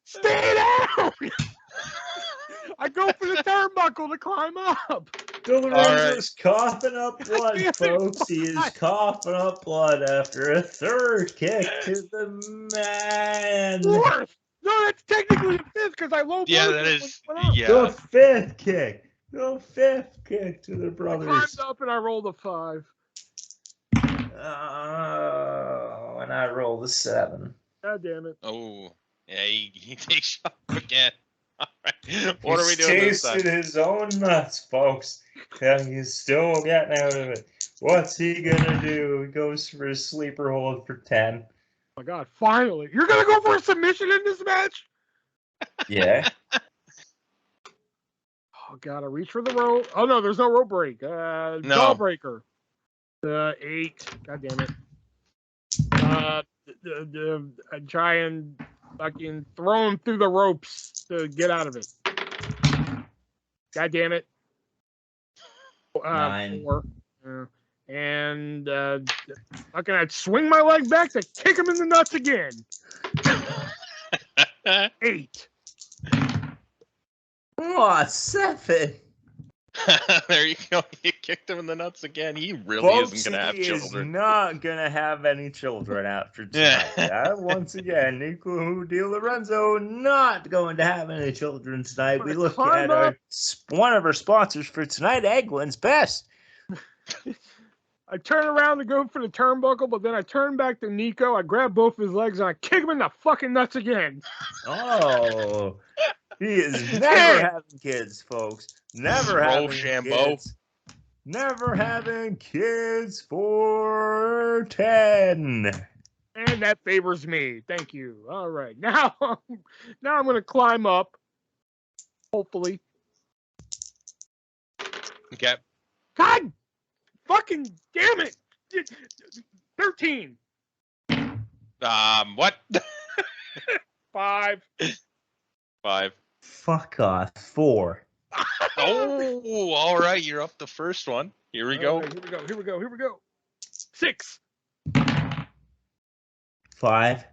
Stay down. I go for the turnbuckle to climb up. De Lorenzo's coughing up blood, folks. He is coughing up blood after a third kick to the man. 4th. No, that's technically the 5th because I low. Yeah, that is. Yeah. The 5th kick. The 5th kick to the I brothers. climbed up and I rolled a 5. Oh, and I rolled a 7. God damn it. Oh, yeah, he takes you up again. All right. What are we doing He's this time? tasted his own nuts, folks. And he's still getting out of it. What's he gonna do? He goes for a sleeper hold for 10. Oh my God, finally. You're going to go for a submission in this match? Yeah. Oh, God, I reach for the rope. Oh, no, there's no rope break. Jawbreaker. 8. God damn it. I try and fucking throw him through the ropes to get out of it. God damn it. 9. 4. And fucking I'd swing my leg back to kick him in the nuts again. 8. Oh, 7. There you go. You kicked him in the nuts again. He really Folks, isn't going to have he is children. not gonna have any children after tonight. Once again, Nico Di Lorenzo not going to have any children tonight. We look at one of our sponsors for tonight, Eggland's Best. I turn around to go for the turnbuckle, but then I turn back to Nico. I grab both his legs and I kick him in the fucking nuts again. Oh, he is never having kids, folks. Never having kids. Never having kids for 10. And that favors me. Thank you. All right. Now I'm going to climb up. Hopefully. Okay. God fucking damn it. 13. What? 5. Fuck off. 4. Oh, all right. You're up the first one. Here we go. Right, here we go. 6. 5.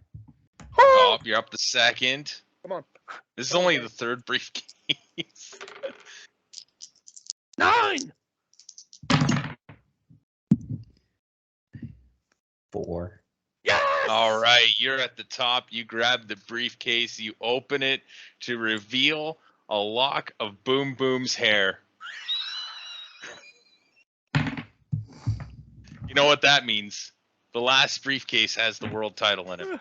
Oh, you're up the second. Come on. This is only the third briefcase. 9. 4. Yes! All right, you're at the top. You grab the briefcase. You open it to reveal a lock of Boom Boom's hair. You know what that means? The last briefcase has the world title in it.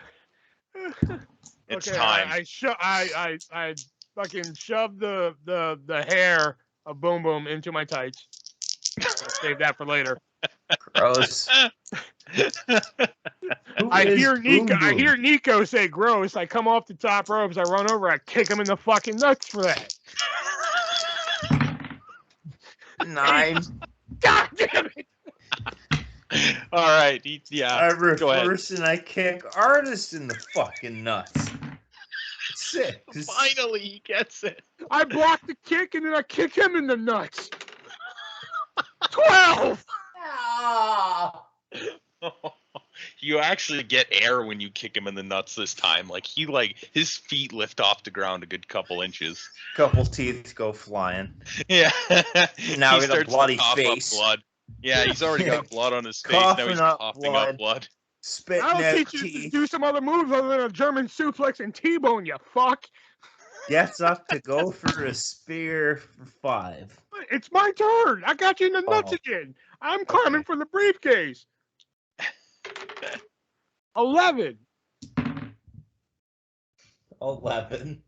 It's time. I fucking shoved the hair of Boom Boom into my tights. Save that for later. Gross. I hear Nico say gross. I come off the top ropes. I run over. I kick him in the fucking nuts for that. 9. God damn it! All right. Yeah. I reverse and I kick Artist in the fucking nuts. 6. Finally, he gets it. I block the kick and then I kick him in the nuts. 12. You actually get air when you kick him in the nuts this time. Like his feet lift off the ground a good couple inches. Couple teeth go flying. Yeah. Now he got a bloody face. Blood. Yeah, he's already got blood on his face. Now he's coughing up blood. Spitting I'll teach you to do some other moves other than a German suplex and T-bone, you fuck. Gets up to go for a spear for 5. It's my turn. I got you in the nuts again. I'm climbing for the briefcase. 11. 11.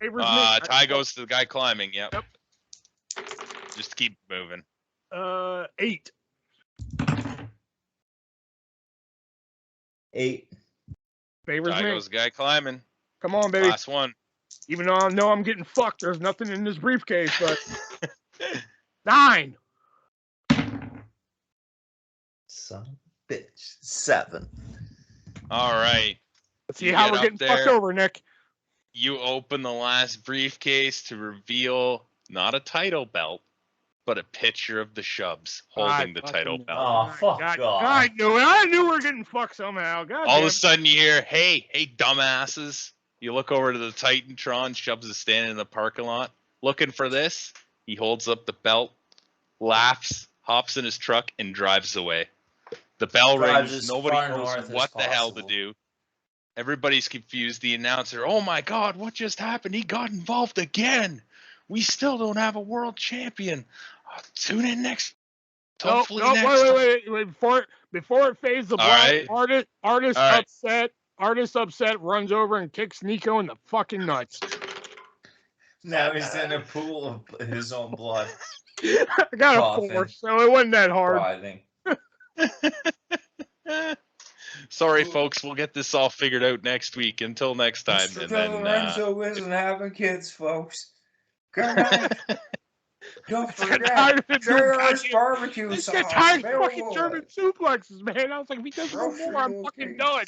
Ty goes to the guy climbing. Yep. Just keep moving. 8. 8. Favors Ty me. goes the guy climbing. Come on, baby. Last one. Even though I know I'm getting fucked, there's nothing in this briefcase, but 9. Son of a bitch. 7. All right. Let's see how we're getting fucked over, Nick. You open the last briefcase to reveal not a title belt, but a picture of the Shubs holding the title belt. Oh, fuck God. I knew it. I knew we were getting fucked somehow. God All of a sudden you hear, hey, dumbasses. You look over to the Titantron. Shubs is standing in the parking lot looking for this. He holds up the belt, laughs, hops in his truck, and drives away. The bell rings. Nobody knows what the hell to do. Everybody's confused. The announcer, oh my God, what just happened? He got involved again. We still don't have a world champion. Tune in next. Hopefully next. Wait. Before it fades the black, artist upset. Artist upset, runs over and kicks Nico in the fucking nuts. Now he's in a pool of his own blood. I got a 4, so it wasn't that hard. Sorry, folks. We'll get this all figured out next week. Until next time. Mr. Lorenzo isn't having kids, folks. Good night. Don't forget, JR's barbecue sauce. Get tired of fucking German suplexes, man. I was like, if he does one more, I'm fucking done.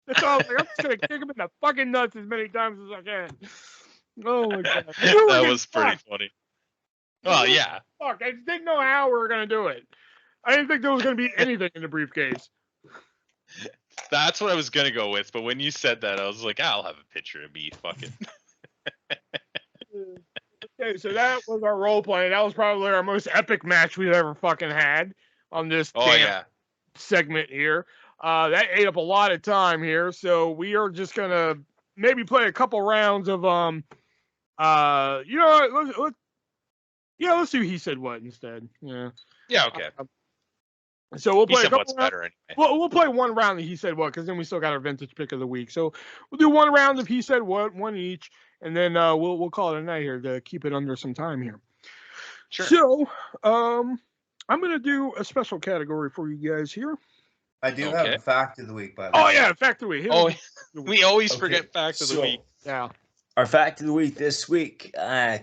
That's all. I'm just gonna kick him in the fucking nuts as many times as I can. Oh my God. That was pretty funny. Oh yeah. Fuck, I just didn't know how we were gonna do it. I didn't think there was gonna be anything in the briefcase. That's what I was gonna go with, but when you said that, I was like, I'll have a picture of me fucking. Okay, so that was our role play. That was probably our most epic match we've ever fucking had on this segment here. That ate up a lot of time here, so we are just gonna maybe play a couple rounds of let's do He Said What instead. Yeah. Yeah. Okay. So we'll play a couple what's better anyway. We'll play one round of He Said What, because then we still got our vintage pick of the week. So we'll do one round of He Said What, one each, and then we'll call it a night here to keep it under some time here. Sure. So I'm gonna do a special category for you guys here. I do have a fact of the week, by the way. way. Yeah, fact of the week. We always forget fact of the week. Yeah. Our fact of the week this week,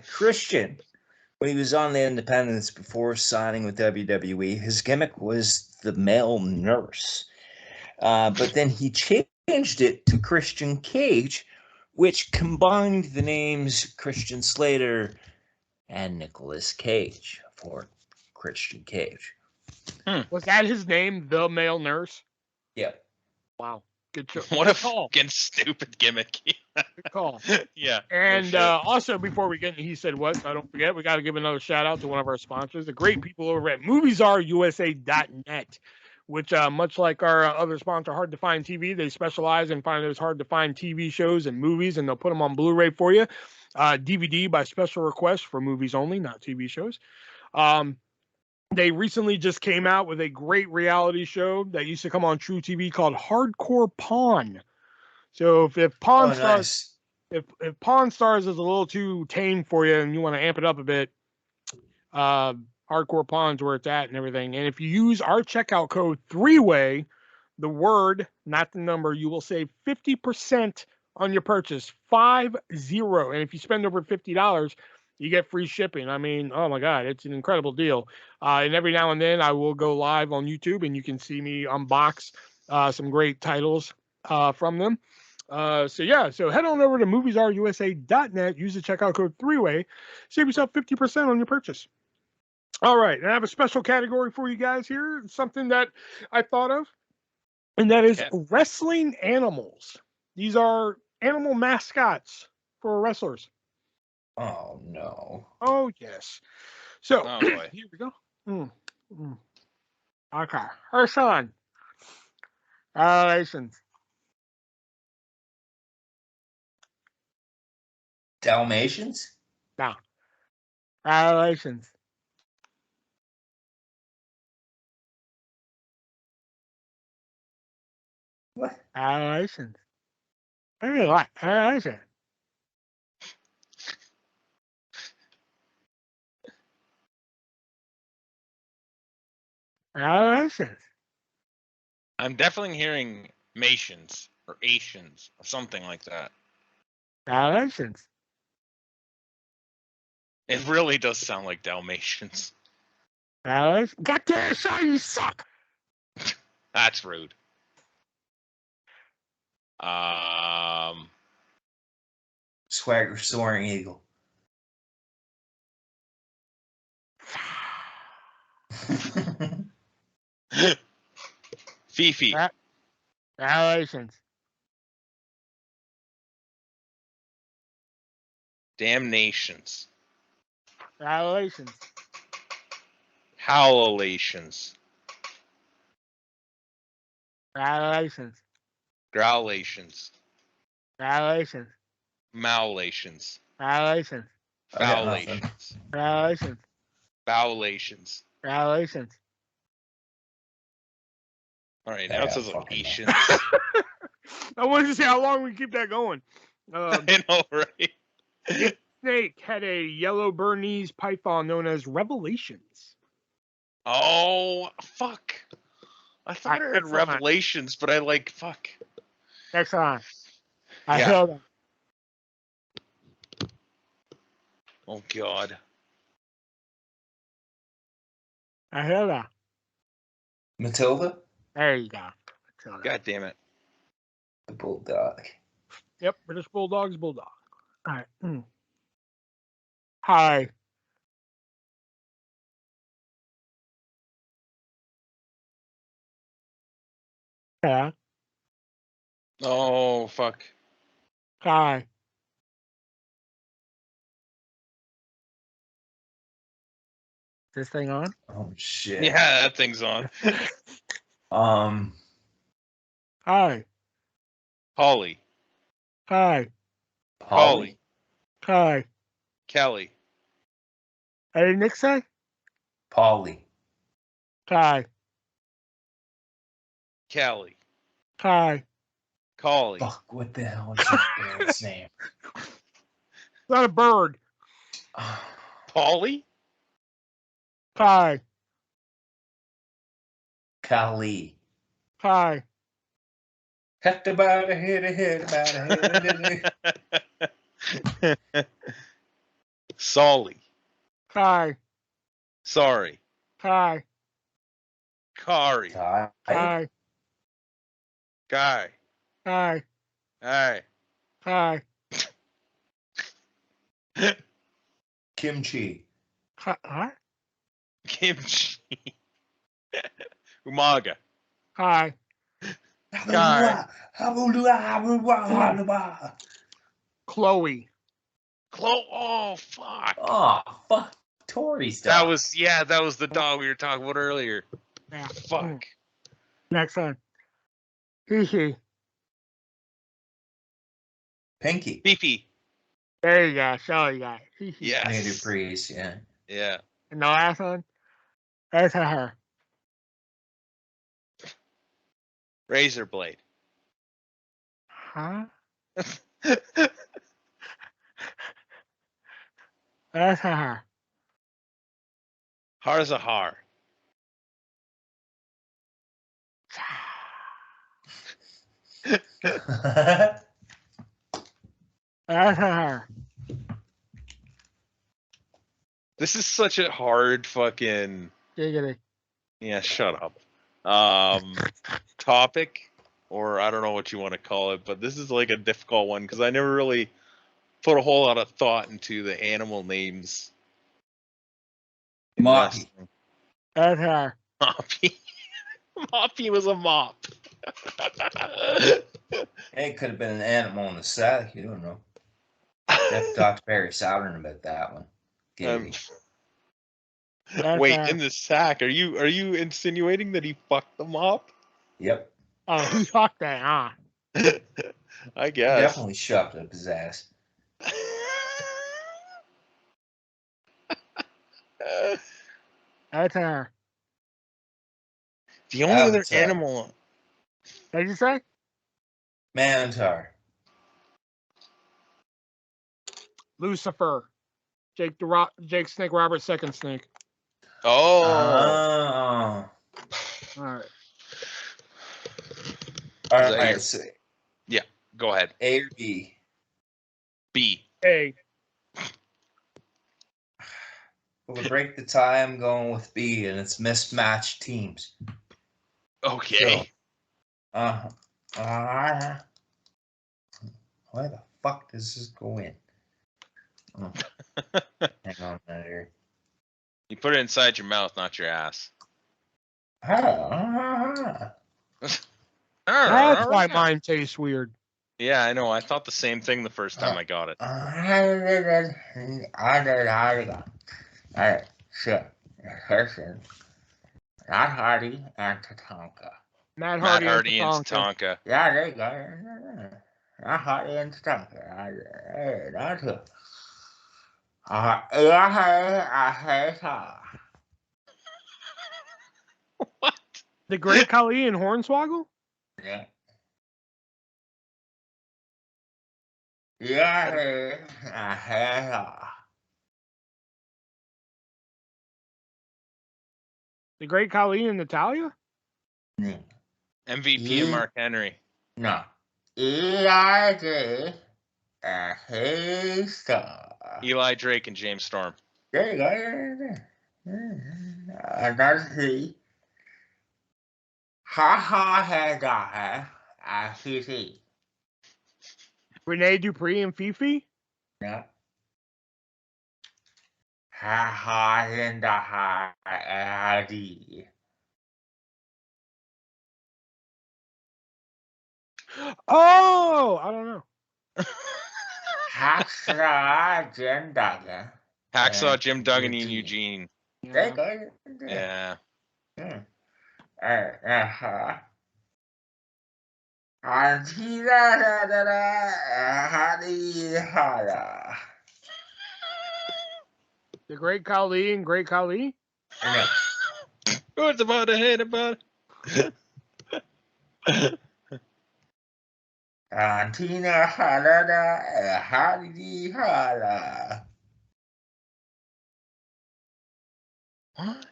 Christian, when he was on the Independents before signing with WWE, his gimmick was the male nurse. But then he changed it to Christian Cage, which combined the names Christian Slater and Nicolas Cage for Christian Cage. Was that his name, the male nurse? Yeah. Wow. Good show. What a fucking stupid gimmick. Good call. Yeah. And also, before we get into He Said What, I don't forget, we got to give another shout out to one of our sponsors, the great people over at MoviesAreUSA.net, which, much like our other sponsor, Hard to Find TV, they specialize in finding those hard to find TV shows and movies, and they'll put them on Blu-ray for you. DVD by special request for movies only, not TV shows. They recently just came out with a great reality show that used to come on True TV called Hardcore Pawn. So if Pawn Stars, if Pawn Stars is a little too tame for you and you want to amp it up a bit, Hardcore Pawn's where it's at and everything. And if you use our checkout code 3-way, the word, not the number, you will save 50% on your purchase. 50. And if you spend over $50, you get free shipping. I mean, oh my God, it's an incredible deal. And every now and then I will go live on YouTube and you can see me unbox some great titles from them. So head on over to MoviesAreUSA.net, use the checkout code 3-way, save yourself 50% on your purchase. All right, and I have a special category for you guys here, something that I thought of, and that is wrestling animals. These are animal mascots for wrestlers. Oh, no. Oh, yes. So, boy. Here we go. Okay. Her son. License. Dalmatians? No. License. What? License. What? License. License. I'm definitely hearing Matians or Asians or something like that. License. It really does sound like Dalmatians. God damn, son, you suck. That's rude. Swagger Soaring Eagle. Fifi. License. Damnations. License. Howlations. License. Growlations. License. Mowlations. License. Foulations. License. Bowlations. License. All right, now it says Asians. I wanted to see how long we can keep that going. I know, right? Snake had a yellow Bernese python known as Revelations. Oh, fuck. I thought I heard Revelations, but I like, fuck. Next on. I held them. Oh, God. I held them. Matilda? There you go. Matilda. God damn it. The Bulldog. Yep, British Bulldog's Bulldog. All right. Hi. Yeah. Oh, fuck. Hi. This thing on? Oh shit. Yeah, that thing's on. Hi. Holly. Hi. Holly. Hi. Kelly. Hey, did Nick say? Polly. Hi. Kelly. Hi. Collie. Fuck, what the hell is that bird's name? Not a bird. Polly. Hi. Kali. Hi. Hit about a hit about a hit. Solly. Hi. Sorry. Hi. Kari. Ty. Hi. Guy. Hi. Hi. Hi. Kimchi. Hi. Kimchi. Umaga. Hi. Guy. Chloe. Oh, fuck. Oh, fuck. Tori's dog. That was the dog we were talking about earlier. Yeah. Fuck. Next one. Hee. Pinky. Fifi. There you go. So you got it. Yes. Native priest, yeah. Yeah. And the last one. That's her. Razor blade. Huh? That's her. Harzahar. That's her. This is such a hard fucking. Giggity. Yeah, shut up. Topic, or I don't know what you want to call it, but this is like a difficult one because I never really put a whole lot of thought into the animal names. in Moppy. wrestling. That's her. Moppy. Moppy was a mop. It could have been an animal in the sack. You don't know. Jeff talked to Barry Southern about that one. Wait, in the sack? Are you insinuating that he fucked the mop? Yep. Oh, he fucked that, huh? I guess. Definitely shoved up his ass. That's her. The only other Avatar. animal. What did you say? Mantar. Lucifer. Jake Snake Roberts, second snake. Oh. All right. All that right. your- So Yeah, go ahead. A or B? B. A. For the break the tie, I'm going with B, and it's mismatched teams. Okay. So, where the fuck does this go in? Oh. Hang on a minute here. You put it inside your mouth, not your ass. That's why mine tastes weird. Yeah, I know. I thought the same thing the first time I got it. Alright, sure. Not Hardy and Tatanka. Matt Matt Hardy, Hardy and Tatanka. Tatanka. Yeah, there you go. Not Hardy and Tatanka. Not who. What? The Great Khali and Hornswoggle? Yeah. Yeah. The Great Khali and Natalia? MVP and Mark Henry. No. Eli Drake and James Storm. There you go. Another C. CC. Renee Dupree and Fifi? Yeah. Oh, I don't know. Hacksaw Jim Duggan. Hacksaw And Jim Duggan and Eugene. Eugene. Yeah. The Great Khali and Great Khali. What's about to hate about it? What?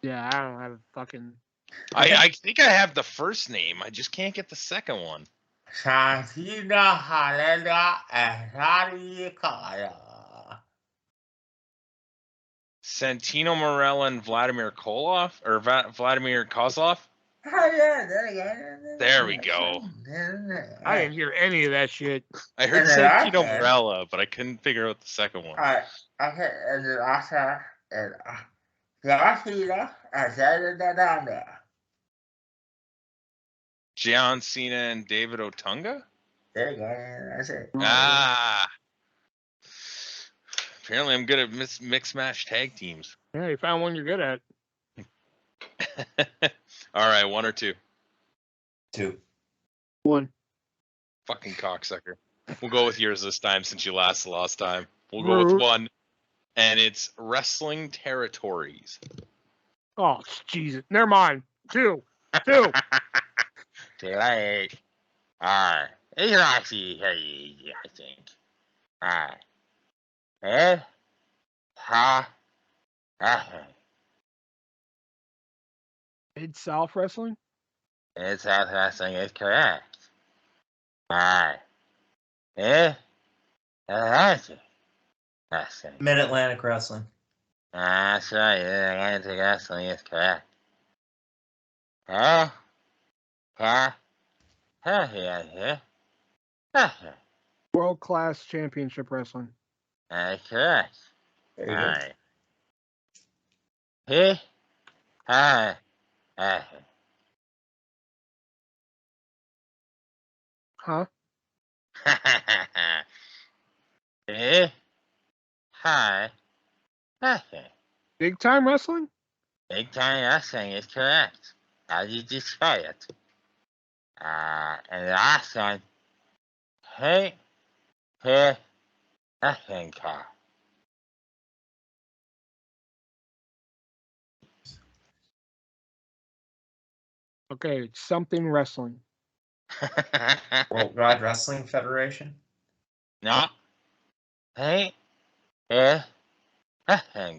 Yeah, I don't have a fucking. I think I have the first name. I just can't get the second one. Santino Marella and Vladimir Koloff or Vladimir Kozlov. There we go. I didn't hear any of that shit. I heard Santino Marella, but I couldn't figure out the second one. John Cena and David Otunga? There you go. That's it. Ah. Apparently I'm good at mix match tag teams. Yeah, you found one you're good at. All right, 1 or 2? 2. 1. Fucking cocksucker. We'll go with yours this time since you lost the last time. We'll go with 1. And it's Wrestling Territories. Oh, Jesus. Never mind. 2. 2. Too late. Alright. It's actually very easy, I think. Alright. Mid-South Wrestling? Mid-South Wrestling is correct. Alright. Wrestling. Mid-Atlantic Wrestling. That's right. Mid-Atlantic Wrestling is correct. World Class Championship Wrestling. That's correct. There you go. Alright. Huh? Big Time Wrestling? Big Time Wrestling is correct. How did you describe it? And the last one, wrestling car. Okay, it's something wrestling. Worldwide Wrestling Federation. No. Wrestling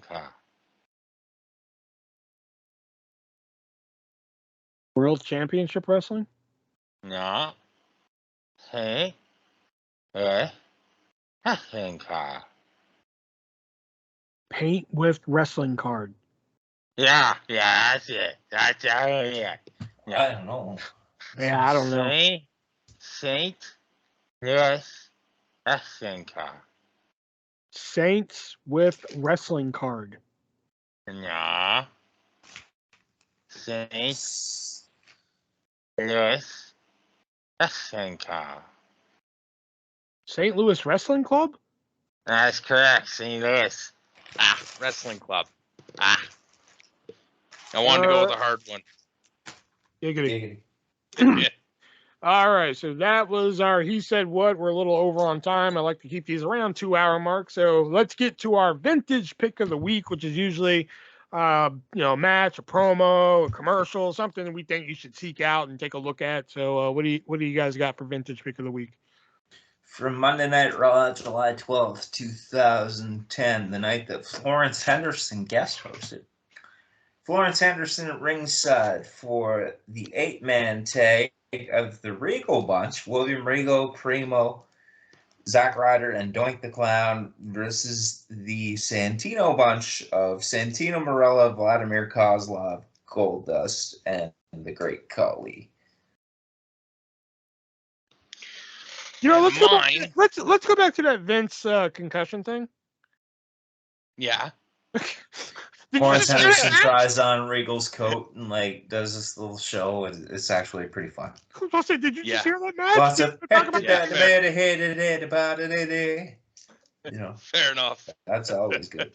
car. World Championship Wrestling? No. Wrestling car. Paint with wrestling card. Yeah, that's it. That's it. Yeah. I don't know. Yeah, I don't know. Saint Louis wrestling car. Saints with wrestling card. No. Saint Louis wrestling car. St. Louis Wrestling Club? That's correct, St. Louis. Wrestling club. I wanted to go with a hard one. Giggity. All right, so that was our He Said What. We're a little over on time. I like to keep these around 2-hour mark. So let's get to our vintage pick of the week, which is usually, a match, a promo, a commercial, something that we think you should seek out and take a look at. So what do you guys got for vintage pick of the week? From Monday Night Raw, July 12th, 2010, the night that Florence Henderson guest hosted. Florence Henderson at ringside for the 8-man tag of the Regal Bunch, William Regal, Primo, Zack Ryder, and Doink the Clown versus the Santino Bunch of Santino Marella, Vladimir Kozlov, Goldust, and the Great Khali. Let's go back to that Vince concussion thing. Yeah. Florence Henderson tries on Regal's coat and does this little show. It's actually pretty fun. Did you just hear that match? Lots of Fair enough. That's always good.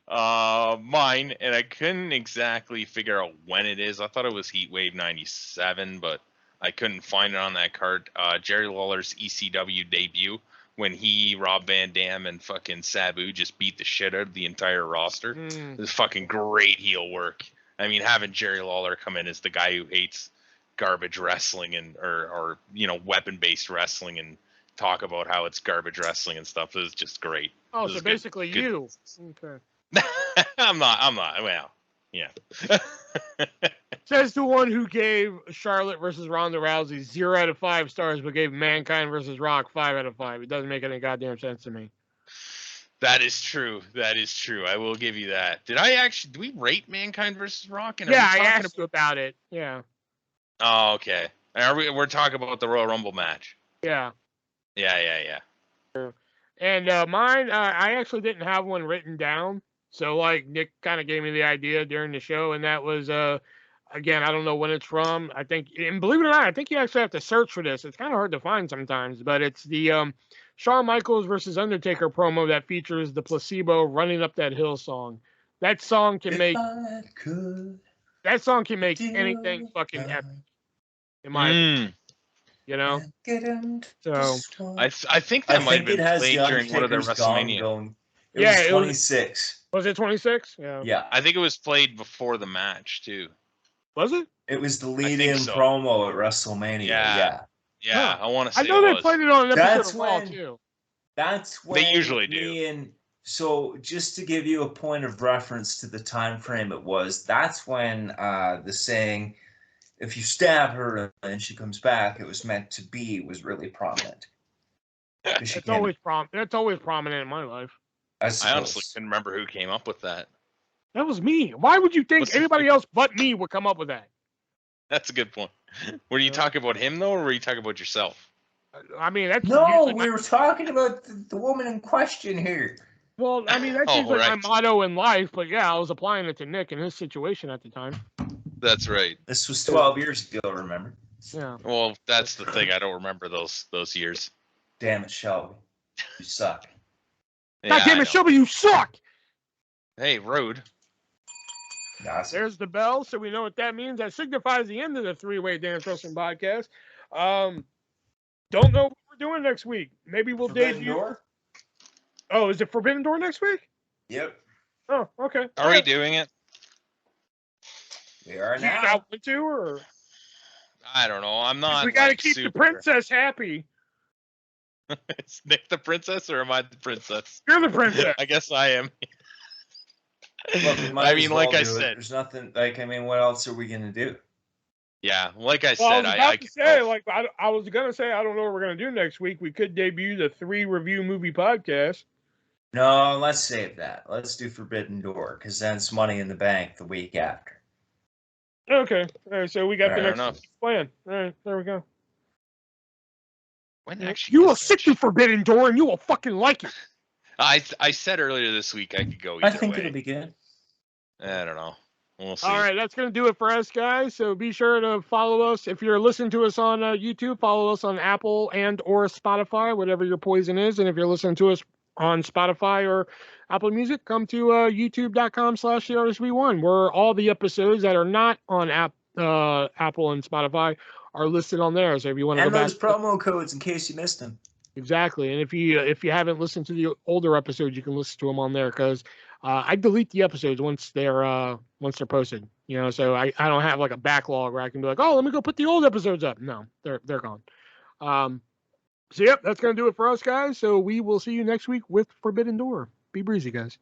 Mine, and I couldn't exactly figure out when it is. I thought it was Heatwave 97, but I couldn't find it on that card. Jerry Lawler's ECW debut, when he, Rob Van Dam, and fucking Sabu just beat the shit out of the entire roster. It was fucking great heel work. I mean, having Jerry Lawler come in as the guy who hates garbage wrestling and or weapon-based wrestling and talk about how it's garbage wrestling and stuff is just great. Oh, so basically good. you. Okay. I'm not. Well, yeah. Says the one who gave Charlotte versus Ronda Rousey 0 out of 5 stars, but gave Mankind versus Rock 5 out of 5. It doesn't make any goddamn sense to me. That is true. That is true. I will give you that. Did we rate Mankind versus Rock? And yeah, I asked you about it. Yeah. Oh, okay. We're talking about the Royal Rumble match. Yeah. Yeah. And mine, I actually didn't have one written down. So, like, Nick kind of gave me the idea during the show, and that was, again, I don't know when it's from. I think, and believe it or not, I think you actually have to search for this. It's kind of hard to find sometimes, but it's the Shawn Michaels versus Undertaker promo that features the Placebo Running Up That Hill song. That song can make anything fucking epic, in my opinion. You know? So I think that might have been played during one of the WrestleMania. It was 26. Was it 26? Yeah. Yeah. I think it was played before the match too. Was it? It was the lead-in promo at WrestleMania. Yeah. Yeah, I want to say I know they played it on an episode of Raw too. That's when they usually do. So just to give you a point of reference to the time frame it was, that's when the saying, if you stab her and she comes back, it was meant to be, was really prominent. That's always prominent in my life. I honestly couldn't remember who came up with that. That was me. Why would you think anybody else but me would come up with that? That's a good point. Were you talking about him, though, or were you talking about yourself? I mean, that's we were talking about the woman in question here. Well, I mean, that's usually my motto in life, but yeah, I was applying it to Nick and his situation at the time. That's right. This was 12 years ago, remember? Yeah. Well, that's the thing. I don't remember those years. Damn it, Shelby. You suck. God damn it, Shelby, you suck! Hey, Road. There's the bell, so we know what that means. That signifies the end of the Three-Way Dance Wrestling Podcast. Don't know what we're doing next week. Maybe we'll debut. Door? Oh, is it Forbidden Door next week? Yep. Oh, okay. Are we doing it? We are now. You not want to, or? I don't know. I'm not. We gotta keep the princess happy. Is Nick the princess, or am I the princess? You're the princess. I guess I am. Look, I mean, like I said, there's nothing. Like, I mean, what else are we gonna do? Yeah, like I said, I was gonna say, I don't know what we're gonna do next week. We could debut the 3 review movie podcast. No, let's save that. Let's do Forbidden Door, because then it's Money in the Bank the week after. Okay, all right, so we got the next plan. All right, there we go. You will sit through Forbidden Door, and you will fucking like it. I said earlier this week I could go either way. I think it'll be good. I don't know. We'll see. All right, that's going to do it for us, guys. So be sure to follow us. If you're listening to us on YouTube, follow us on Apple and or Spotify, whatever your poison is. And if you're listening to us on Spotify or Apple Music, come to youtube.com/theartistv1, where all the episodes that are not on Apple and Spotify are listed on there. So if you want to go back, those promo codes in case you missed them. Exactly. And if you haven't listened to the older episodes, you can listen to them on there, because I delete the episodes once they're posted. You know, so I don't have like a backlog where I can be like, oh, let me go put the old episodes up. No, they're gone. So yep, that's gonna do it for us, guys. So we will see you next week with Forbidden Door. Be breezy, guys.